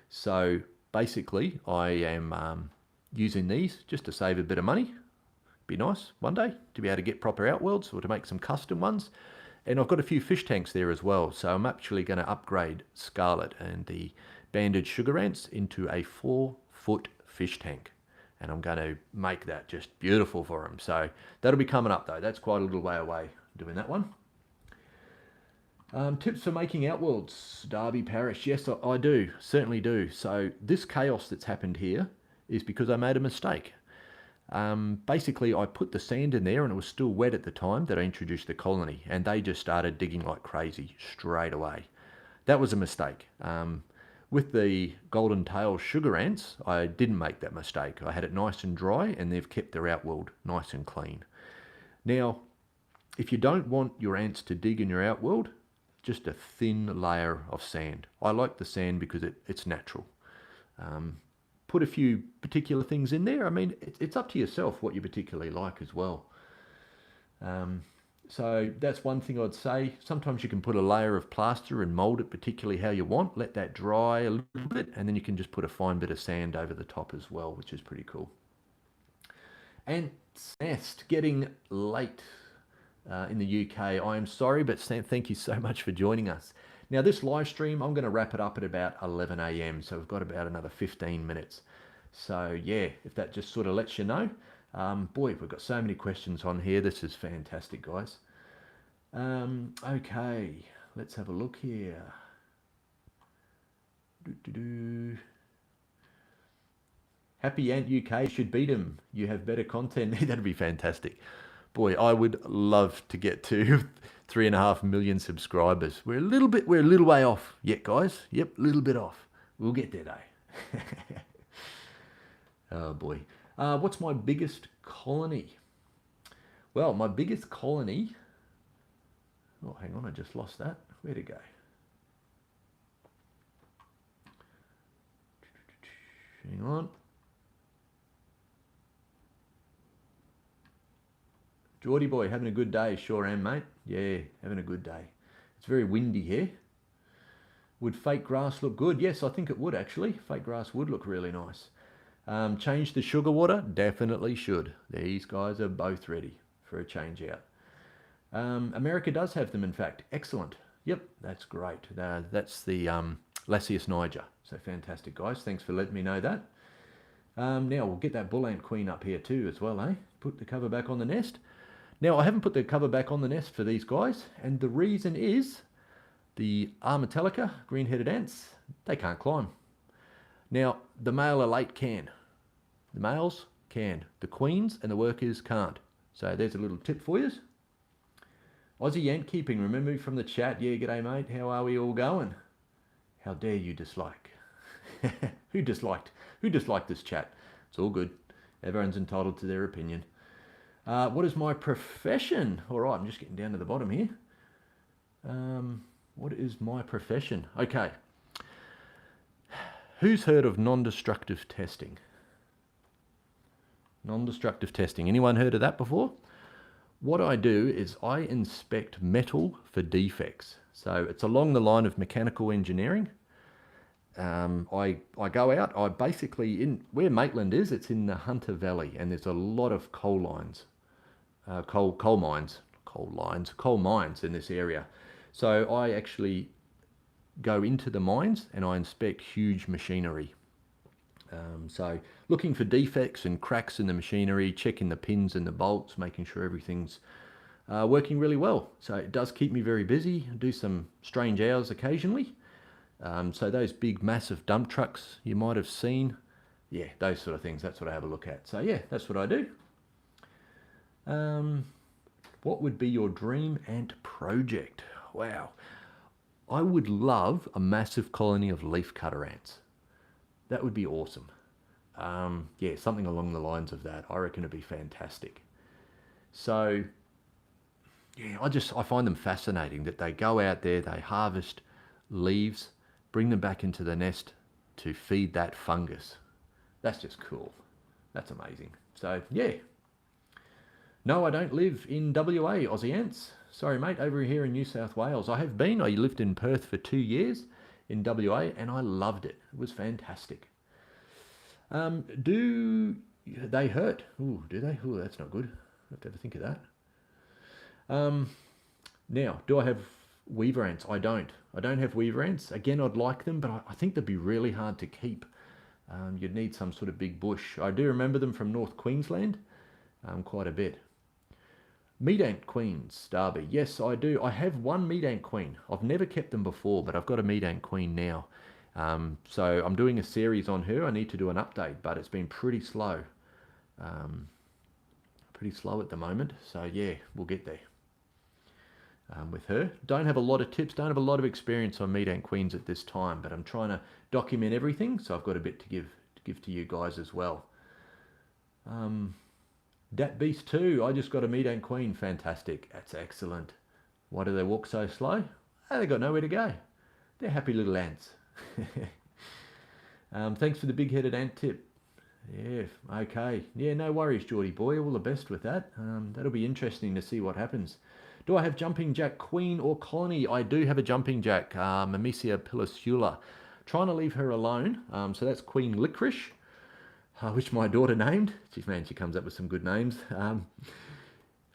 So basically, I am using these just to save a bit of money. Be nice one day to be able to get proper Outworlds or to make some custom ones. And I've got a few fish tanks there as well. So I'm actually going to upgrade Scarlet and the banded sugar ants into a 4-foot fish tank. And I'm going to make that just beautiful for them. So that'll be coming up though. That's quite a little way away doing that one. Tips for making Outworlds, Derby Parish. Yes, I do. Certainly do. So this chaos that's happened here is because I made a mistake. Basically, I put the sand in there and it was still wet at the time that I introduced the colony. And they just started digging like crazy straight away. That was a mistake. With the golden tail sugar ants, I didn't make that mistake. I had it nice and dry and they've kept their outworld nice and clean. Now, if you don't want your ants to dig in your outworld, just a thin layer of sand. I like the sand because it's natural. Put a few particular things in there. I mean, it's up to yourself what you particularly like as well. So that's one thing I'd say. Sometimes you can put a layer of plaster and mold it particularly how you want. Let that dry a little bit, and then you can just put a fine bit of sand over the top as well, which is pretty cool. Ants Nest, getting late in the UK. I am sorry, but thank you so much for joining us. Now this live stream, I'm going to wrap it up at about 11 a.m. So we've got about another 15 minutes. So yeah, if that just sort of lets you know. Boy, we've got so many questions on here. This is fantastic, guys. Okay, let's have a look here. Happy Ant UK should beat him. You have better content. That'd be fantastic. Boy, I would love to get to 3.5 million subscribers. We're a little way off yet, guys. Yep, a little bit off. We'll get there though. Oh boy. What's my biggest colony? Well, my biggest colony... Oh, hang on, I just lost that. Where'd it go? Hang on. Geordie boy, having a good day. Sure am, mate. Yeah, having a good day. It's very windy here. Would fake grass look good? Yes, I think it would actually. Fake grass would look really nice. Change the sugar water? Definitely should. These guys are both ready for a change out. America does have them, in fact. Excellent. Yep, that's great. That's the Lasius niger. So fantastic, guys. Thanks for letting me know that. Now we'll get that bull ant queen up here too as well, eh? Put the cover back on the nest. Now I haven't put the cover back on the nest for these guys, and the reason is the Metallica green-headed ants, they can't climb. Now the male elate can. The males can. The queens and the workers can't. So there's a little tip for you. Aussie ant keeping, remember me from the chat. Yeah, g'day mate, how are we all going? How dare you dislike? Who disliked this chat? It's all good. Everyone's entitled to their opinion. What is my profession? All right, I'm just getting down to the bottom here. What is my profession? Okay. Who's heard of non-destructive testing? Non-destructive testing. Anyone heard of that before? What I do is I inspect metal for defects. So it's along the line of mechanical engineering. I go out, I basically, where Maitland is, it's in the Hunter Valley, and there's a lot of coal mines in this area. So I actually go into the mines and I inspect huge machinery. So looking for defects and cracks in the machinery, checking the pins and the bolts, making sure everything's working really well. So it does keep me very busy. I do some strange hours occasionally. So those big massive dump trucks you might have seen, yeah, those sort of things, that's what I have a look at. So yeah, that's what I do. What would be your dream ant project? Wow. I would love a massive colony of leafcutter ants. That would be awesome. Yeah, something along the lines of that. I reckon it'd be fantastic. So, yeah, I find them fascinating that they go out there, they harvest leaves, bring them back into the nest to feed that fungus. That's just cool. That's amazing. So, yeah. No, I don't live in WA, Aussie Ants. Sorry, mate, over here in New South Wales. I have been. I lived in Perth for 2 years in WA, and I loved it. It was fantastic. Do they hurt? Ooh, do they? Ooh, that's not good. I have to have a think of that. Now, do I have weaver ants? I don't. I don't have weaver ants. Again, I'd like them, but I think they'd be really hard to keep. You'd need some sort of big bush. I do remember them from North Queensland quite a bit. Meat ant queens, Derby. Yes, I do. I have one meat ant queen. I've never kept them before, but I've got a meat ant queen now. So I'm doing a series on her. I need to do an update, but it's been pretty slow. Pretty slow at the moment. So yeah, we'll get there. With her. Don't have a lot of tips, don't have a lot of experience on meat ant queens at this time, but I'm trying to document everything, so I've got a bit to give to you guys as well. Dat Beast 2, I just got a meat ant queen. Fantastic. That's excellent. Why do they walk so slow? Oh, they got nowhere to go. They're happy little ants. Thanks for the big-headed ant tip. Yeah, okay. Yeah, no worries, Geordie boy. All the best with that. That'll be interesting to see what happens. Do I have jumping jack queen or colony? I do have a jumping jack, Mimisia pilosula. Trying to leave her alone. So that's Queen Licorice, which my daughter named. Man, she comes up with some good names.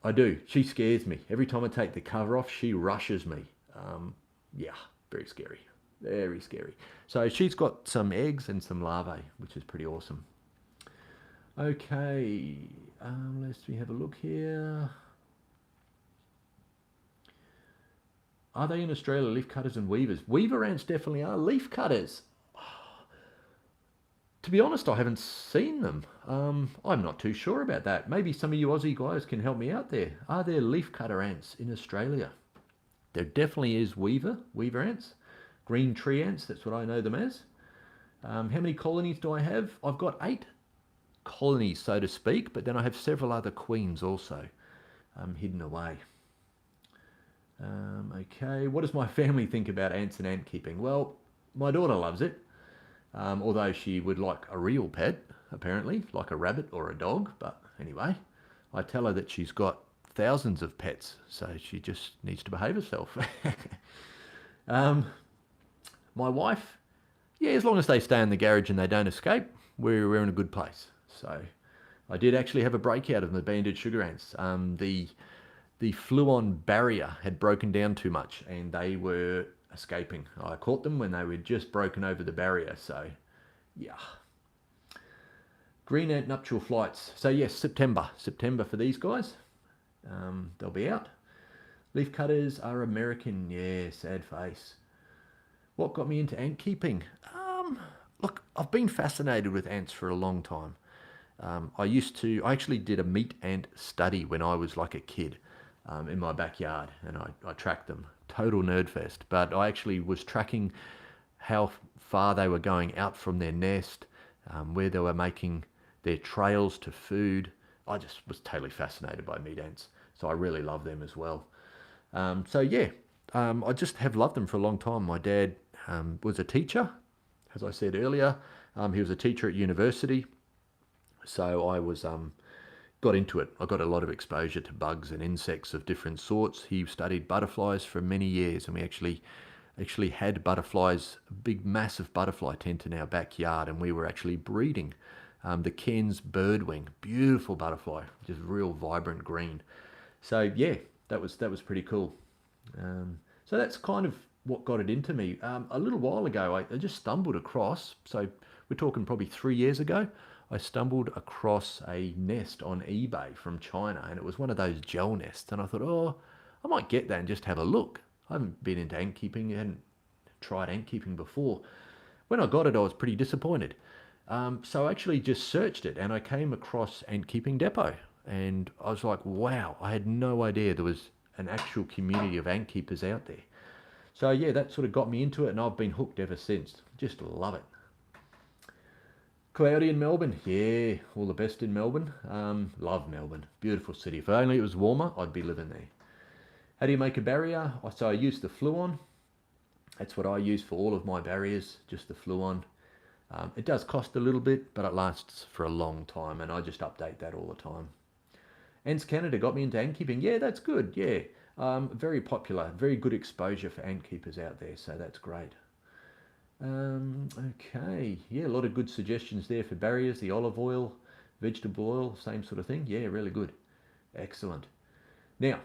I do. She scares me. Every time I take the cover off, she rushes me. Yeah, very scary. Very scary. So she's got some eggs and some larvae, which is pretty awesome. Okay, let's have a look here. Are they in Australia, leaf cutters and weavers? Weaver ants definitely are. Leaf cutters. To be honest, I haven't seen them. I'm not too sure about that. Maybe some of you Aussie guys can help me out there. Are there leaf cutter ants in Australia? There definitely is weaver ants. Green tree ants, that's what I know them as. How many colonies do I have? I've got 8 colonies, so to speak, but then I have several other queens also hidden away. Okay, what does my family think about ants and ant keeping? Well, my daughter loves it, although she would like a real pet, apparently, like a rabbit or a dog. But anyway, I tell her that she's got thousands of pets, so she just needs to behave herself. My wife, yeah, as long as they stay in the garage and they don't escape, we're in a good place. So I did actually have a breakout of the banded sugar ants. The fluon barrier had broken down too much and they were escaping. I caught them when they were just broken over the barrier. So yeah. Green ant nuptial flights. So yes, September for these guys. They'll be out. Leaf cutters are American. Yeah, sad face. What got me into ant keeping? Look, I've been fascinated with ants for a long time. I actually did a meat ant study when I was like a kid in my backyard, and I tracked them. Total nerd fest. But I actually was tracking how far they were going out from their nest, where they were making their trails to food. I just was totally fascinated by meat ants. So I really love them as well. So yeah, I just have loved them for a long time. My dad was a teacher, as I said earlier. He was a teacher at university. So I was got into it. I got a lot of exposure to bugs and insects of different sorts. He studied butterflies for many years, and we actually had butterflies, a big massive butterfly tent in our backyard, and we were actually breeding the Cairns birdwing, beautiful butterfly, just real vibrant green. So yeah, that was pretty cool. So that's kind of what got it into me. A little while ago, I just stumbled across, so we're talking probably 3 years ago, I stumbled across a nest on eBay from China, and it was one of those gel nests. And I thought, oh, I might get that and just have a look. I haven't been into ant keeping, hadn't tried ant keeping before. When I got it, I was pretty disappointed. So I actually just searched it, and I came across Ant Keeping Depot. And I was like, wow, I had no idea there was an actual community of ant keepers out there. So yeah, that sort of got me into it, and I've been hooked ever since. Just love it. Cloudy in Melbourne, yeah, all the best in Melbourne. Love Melbourne, beautiful city. If only it was warmer, I'd be living there. How do you make a barrier? So I use the Fluon. That's what I use for all of my barriers, just the Fluon. It does cost a little bit, but it lasts for a long time, and I just update that all the time. Ants Canada got me into ant keeping. Yeah, that's good, yeah. Very popular, very good exposure for ant keepers out there, so that's great. Okay, yeah, a lot of good suggestions there for barriers, the olive oil, vegetable oil, same sort of thing. Yeah, really good. Excellent. Now,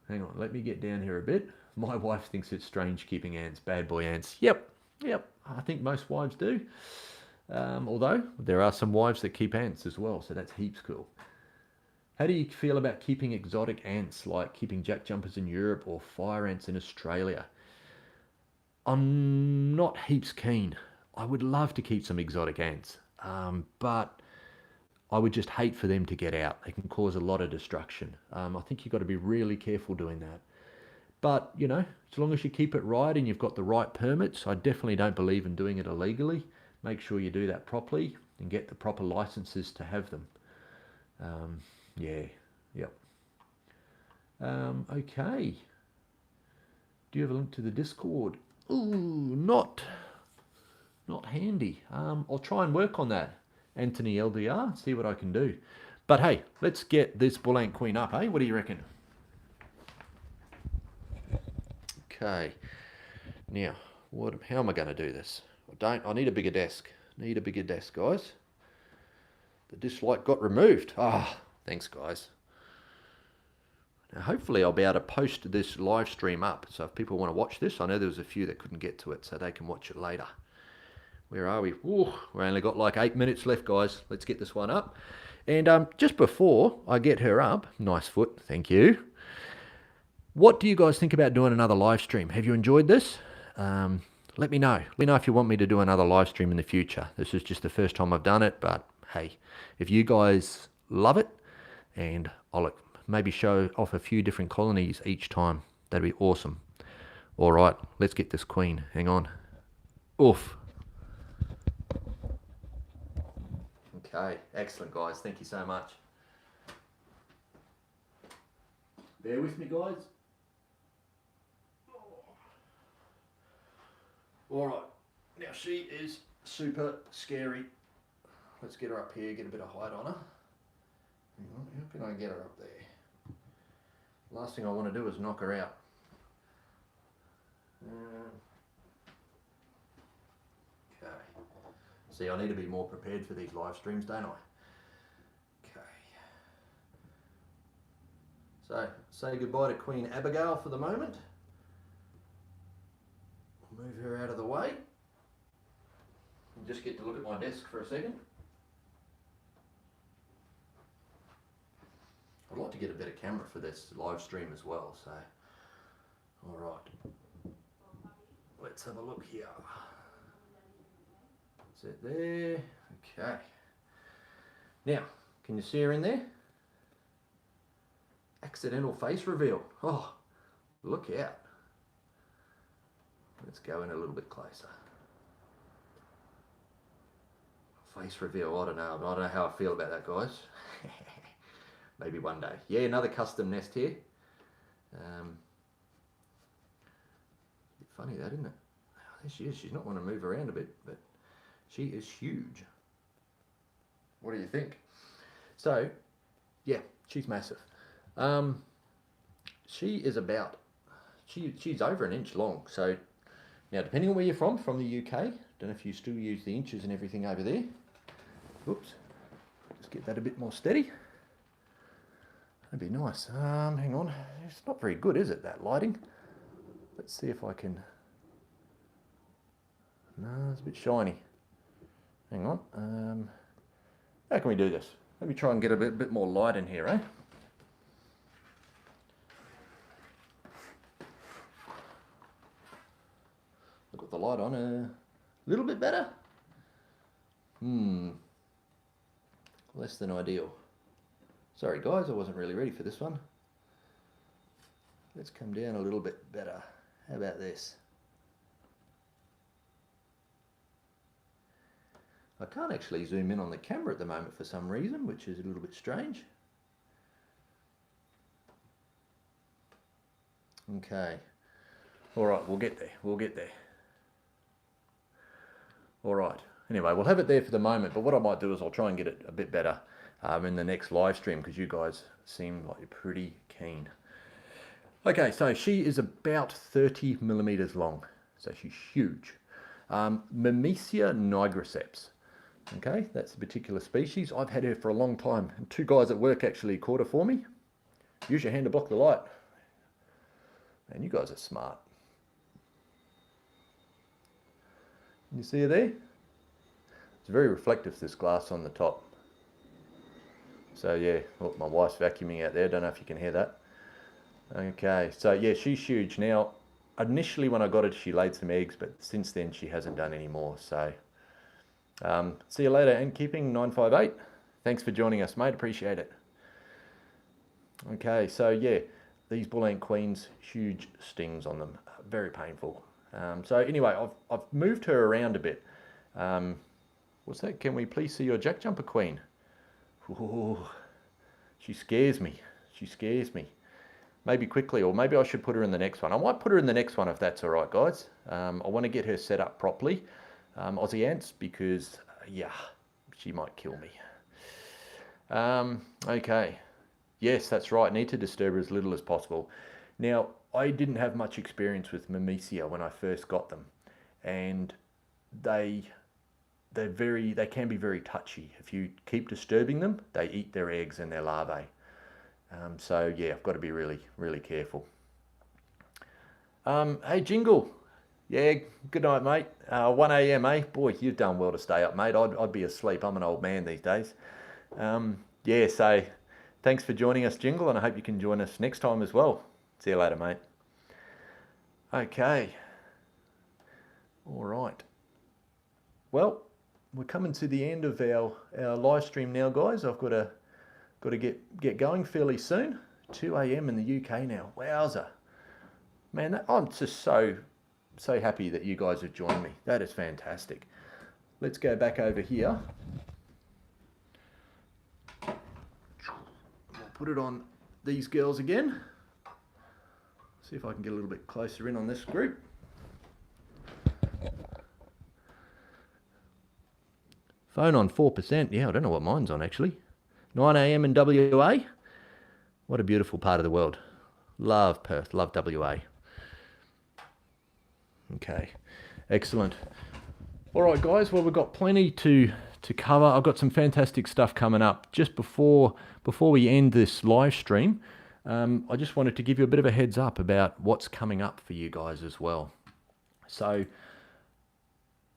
hang on, let me get down here a bit. My wife thinks it's strange keeping ants, bad boy ants. Yep, I think most wives do. Although, there are some wives that keep ants as well, so that's heaps cool. How do you feel about keeping exotic ants, like keeping jack jumpers in Europe or fire ants in Australia? I'm not heaps keen. I would love to keep some exotic ants, but I would just hate for them to get out. They can cause a lot of destruction. I think you've got to be really careful doing that. But, you know, as long as you keep it right and you've got the right permits, I definitely don't believe in doing it illegally. Make sure you do that properly and get the proper licenses to have them. Yep. Okay. Do you have a link to the Discord? Ooh, not handy. I'll try and work on that, Anthony LDR, see what I can do. But hey, let's get this bull ant queen up, eh? What do you reckon? Okay. Now, how am I going to do this? I need a bigger desk. Need a bigger desk, guys. The dish light got removed. Thanks, guys. Now, hopefully I'll be able to post this live stream up. So if people want to watch this, I know there was a few that couldn't get to it, so they can watch it later. Where are we? Ooh, we only got like 8 minutes left, guys. Let's get this one up. And just before I get her up, nice foot, thank you. What do you guys think about doing another live stream? Have you enjoyed this? Let me know. Let me know if you want me to do another live stream in the future. This is just the first time I've done it, but hey, if you guys love it, and I'll maybe show off a few different colonies each time, that'd be awesome. All right, let's get this queen. Hang on. Oof. Okay, excellent, guys. Thank you so much. Bear with me, guys. All right, now she is super scary. Let's get her up here, get a bit of height on her. How can I get her up there? Last thing I want to do is knock her out. Okay. See, I need to be more prepared for these live streams, don't I? Okay. So, say goodbye to Queen Abigail for the moment. Move her out of the way. And just get to look at my desk for a second. I'd like to get a better camera for this live stream as well, so alright. Let's have a look here. Is it there? Okay. Now, can you see her in there? Accidental face reveal. Oh, look out. Let's go in a little bit closer. Face reveal, I don't know how I feel about that, guys. Maybe one day. Yeah, another custom nest here. Funny that, isn't it? There she is. She's not want to move around a bit, but she is huge. What do you think? So, yeah, she's massive. She is about, she's over an inch long. So, now depending on where you're from the UK, don't know if you still use the inches and everything over there. Oops, just get that a bit more steady. That'd be nice. Hang on, it's not very good, is it, that lighting? Let's see if I can. No, it's a bit shiny. Hang on. How can we do this? Let me try and get a bit more light in here, eh? I've got the light on a little bit better. Less than ideal. Sorry guys, I wasn't really ready for this one. Let's come down a little bit better. How about this? I can't actually zoom in on the camera at the moment for some reason, which is a little bit strange. Okay. All right, we'll get there. We'll get there. All right. Anyway, we'll have it there for the moment, but what I might do is I'll try and get it a bit better in the next live stream, because you guys seem like you're pretty keen. Okay, so she is about 30 millimeters long, so she's huge. Myrmecia nigriceps. Okay, that's a particular species. I've had her for a long time. And two guys at work actually caught her for me. Use your hand to block the light. Man, you guys are smart. You see her there? It's very reflective, this glass on the top. So yeah, look, my wife's vacuuming out there. Don't know if you can hear that. Okay, so yeah, she's huge. Now, initially when I got it, she laid some eggs, but since then she hasn't done any more. So, see you later, and keeping 958. Thanks for joining us, mate. Appreciate it. Okay, so yeah, these bull ant queens, huge stings on them, very painful. So anyway, I've moved her around a bit. What's that? Can we please see your jack jumper queen? Ooh, she scares me. She scares me. Maybe quickly, or maybe I should put her in the next one. I might put her in the next one if that's all right, guys. I want to get her set up properly. Aussie ants, because yeah, she might kill me. Okay. Yes, that's right. Need to disturb her as little as possible. Now, I didn't have much experience with Myrmecia when I first got them, and they can be very touchy. If you keep disturbing them, they eat their eggs and their larvae. So yeah, I've got to be really, really careful. Hey Jingle, yeah, good night, mate. 1 a.m, eh? Boy, you've done well to stay up, mate. I'd be asleep. I'm an old man these days. Yeah, so thanks for joining us, Jingle, and I hope you can join us next time as well. See you later, mate. Okay. All right. Well, we're coming to the end of our live stream now, guys. I've got to get going fairly soon. 2 a.m. in the UK now. Wowza. Man, I'm just so happy that you guys have joined me. That is fantastic. Let's go back over here. We'll put it on these girls again. See if I can get a little bit closer in on this group. Phone on 4%. Yeah, I don't know what mine's on actually. 9 a.m. in WA. What a beautiful part of the world. Love Perth, love WA. Okay, excellent. All right, guys. Well, we've got plenty to cover. I've got some fantastic stuff coming up. Just before we end this live stream, I just wanted to give you a bit of a heads up about what's coming up for you guys as well. So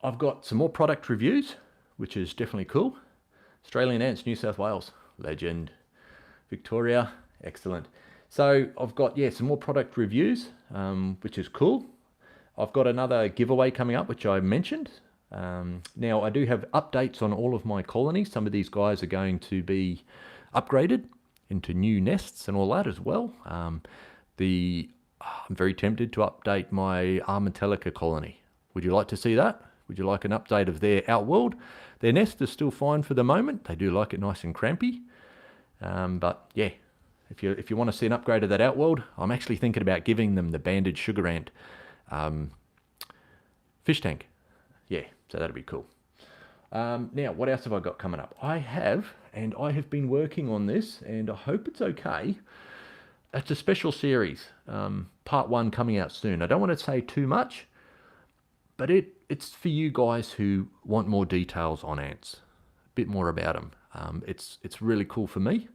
I've got some more product reviews, which is definitely cool. Australian Ants, New South Wales, legend. Victoria, excellent. So I've got, yeah, some more product reviews, which is cool. I've got another giveaway coming up, which I mentioned. Now I do have updates on all of my colonies. Some of these guys are going to be upgraded into new nests and all that as well. I'm very tempted to update my Armentelica colony. Would you like to see that? Would you like an update of their Outworld? Their nest is still fine for the moment. They do like it nice and crampy. But yeah, if you want to see an upgrade of that Outworld, I'm actually thinking about giving them the banded sugar ant fish tank. Yeah, so that'd be cool. Now, what else have I got coming up? I have been working on this, and I hope it's okay. It's a special series, part 1 coming out soon. I don't want to say too much, but it's for you guys who want more details on ants, a bit more about them. It's really cool for me.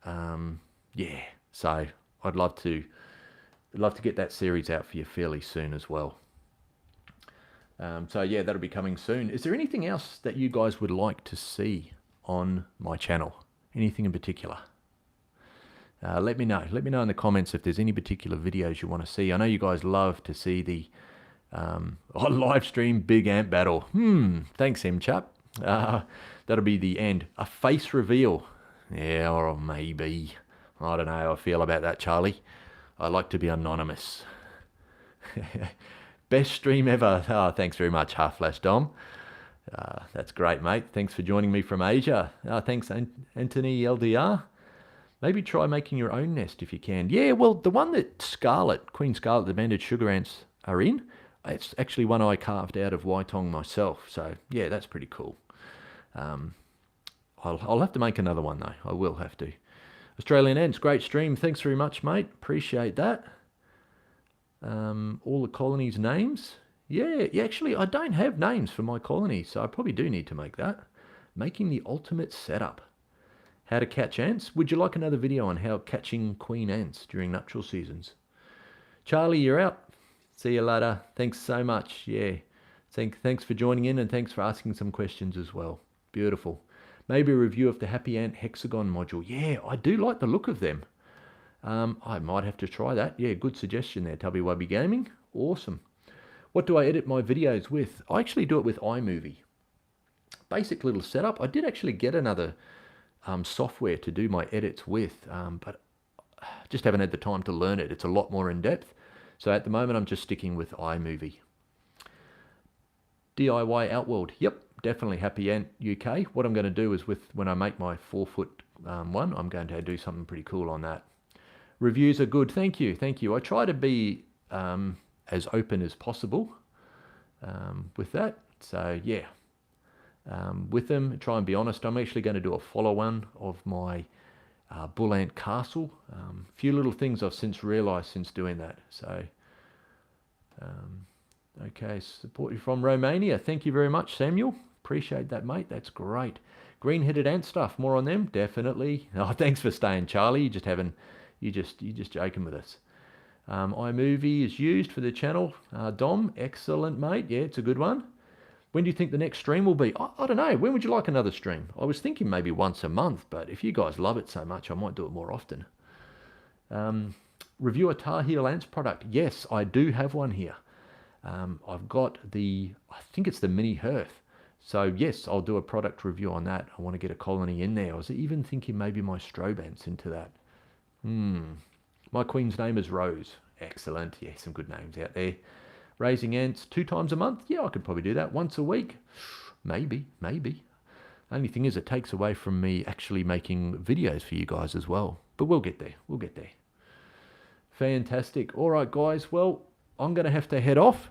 Yeah, so I'd love to get that series out for you fairly soon as well. So yeah, that'll be coming soon. Is there anything else that you guys would like to see on my channel? Anything in particular? Let me know. Let me know in the comments if there's any particular videos you want to see. I know you guys love to see the live stream big ant battle. Thanks, M-Chap. That'll be the end. A face reveal. Yeah, or maybe. I don't know how I feel about that, Charlie. I like to be anonymous. Best stream ever. Oh, thanks very much, Half Flash Dom. That's great, mate. Thanks for joining me from Asia. Thanks, Anthony LDR. Maybe try making your own nest if you can. Yeah, well, the one that Queen Scarlet, the banded sugar ants are in, it's actually one I carved out of Waitong myself. So, yeah, that's pretty cool. I'll have to make another one, though. I will have to. Australian Ants, great stream. Thanks very much, mate. Appreciate that. All the colonies' names. Yeah, actually, I don't have names for my colonies, so I probably do need to make that. Making the ultimate setup. How to catch ants. Would you like another video on how catching queen ants during nuptial seasons? Charlie, you're out. See you later. Thanks so much. Yeah. Thanks for joining in and thanks for asking some questions as well. Beautiful. Maybe a review of the Happy Ant Hexagon module. Yeah, I do like the look of them. I might have to try that. Yeah, good suggestion there, Tubby Wubby Gaming. Awesome. What do I edit my videos with? I actually do it with iMovie. Basic little setup. I did actually get another software to do my edits with, but just haven't had the time to learn it. It's a lot more in depth. So at the moment, I'm just sticking with iMovie. DIY Outworld. Yep, definitely Happy Ant UK. What I'm going to do is when I make my 4-foot one, I'm going to do something pretty cool on that. Reviews are good. Thank you. Thank you. I try to be as open as possible with that. So yeah. With them, try and be honest. I'm actually going to do a follow-on of my Bull Ant Castle. A few little things I've since realised since doing that. So, okay, support you from Romania. Thank you very much, Samuel. Appreciate that, mate. That's great. Green-headed ant stuff. More on them, definitely. Oh, thanks for staying, Charlie. You just joking with us. iMovie is used for the channel. Dom, excellent, mate. Yeah, it's a good one. When do you think the next stream will be? I don't know. When would you like another stream? I was thinking maybe once a month, but if you guys love it so much, I might do it more often. Review a Tar Heel Ants product. Yes, I do have one here. I've got I think it's the mini hearth. So yes, I'll do a product review on that. I want to get a colony in there. I was even thinking maybe my strobe ants into that. My queen's name is Rose. Excellent. Yeah, some good names out there. Raising ants 2 times a month? Yeah, I could probably do that. Once a week? Maybe. Only thing is it takes away from me actually making videos for you guys as well. But we'll get there. We'll get there. Fantastic. All right, guys. Well, I'm going to have to head off.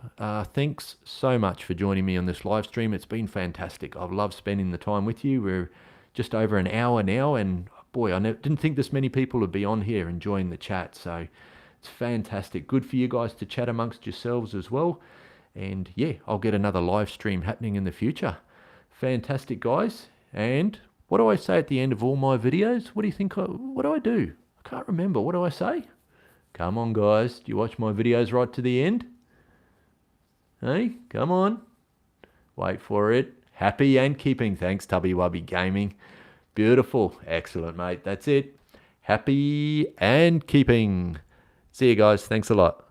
Thanks so much for joining me on this live stream. It's been fantastic. I've loved spending the time with you. We're just over an hour now. And boy, I didn't think this many people would be on here enjoying the chat. So it's fantastic. Good for you guys to chat amongst yourselves as well. And yeah, I'll get another live stream happening in the future. Fantastic, guys. And what do I say at the end of all my videos? What do you think? What do I do? I can't remember. What do I say? Come on, guys. Do you watch my videos right to the end? Hey, come on. Wait for it. Happy and keeping. Thanks, Tubby Wubby Gaming. Beautiful. Excellent, mate. That's it. Happy and keeping. See you guys. Thanks a lot.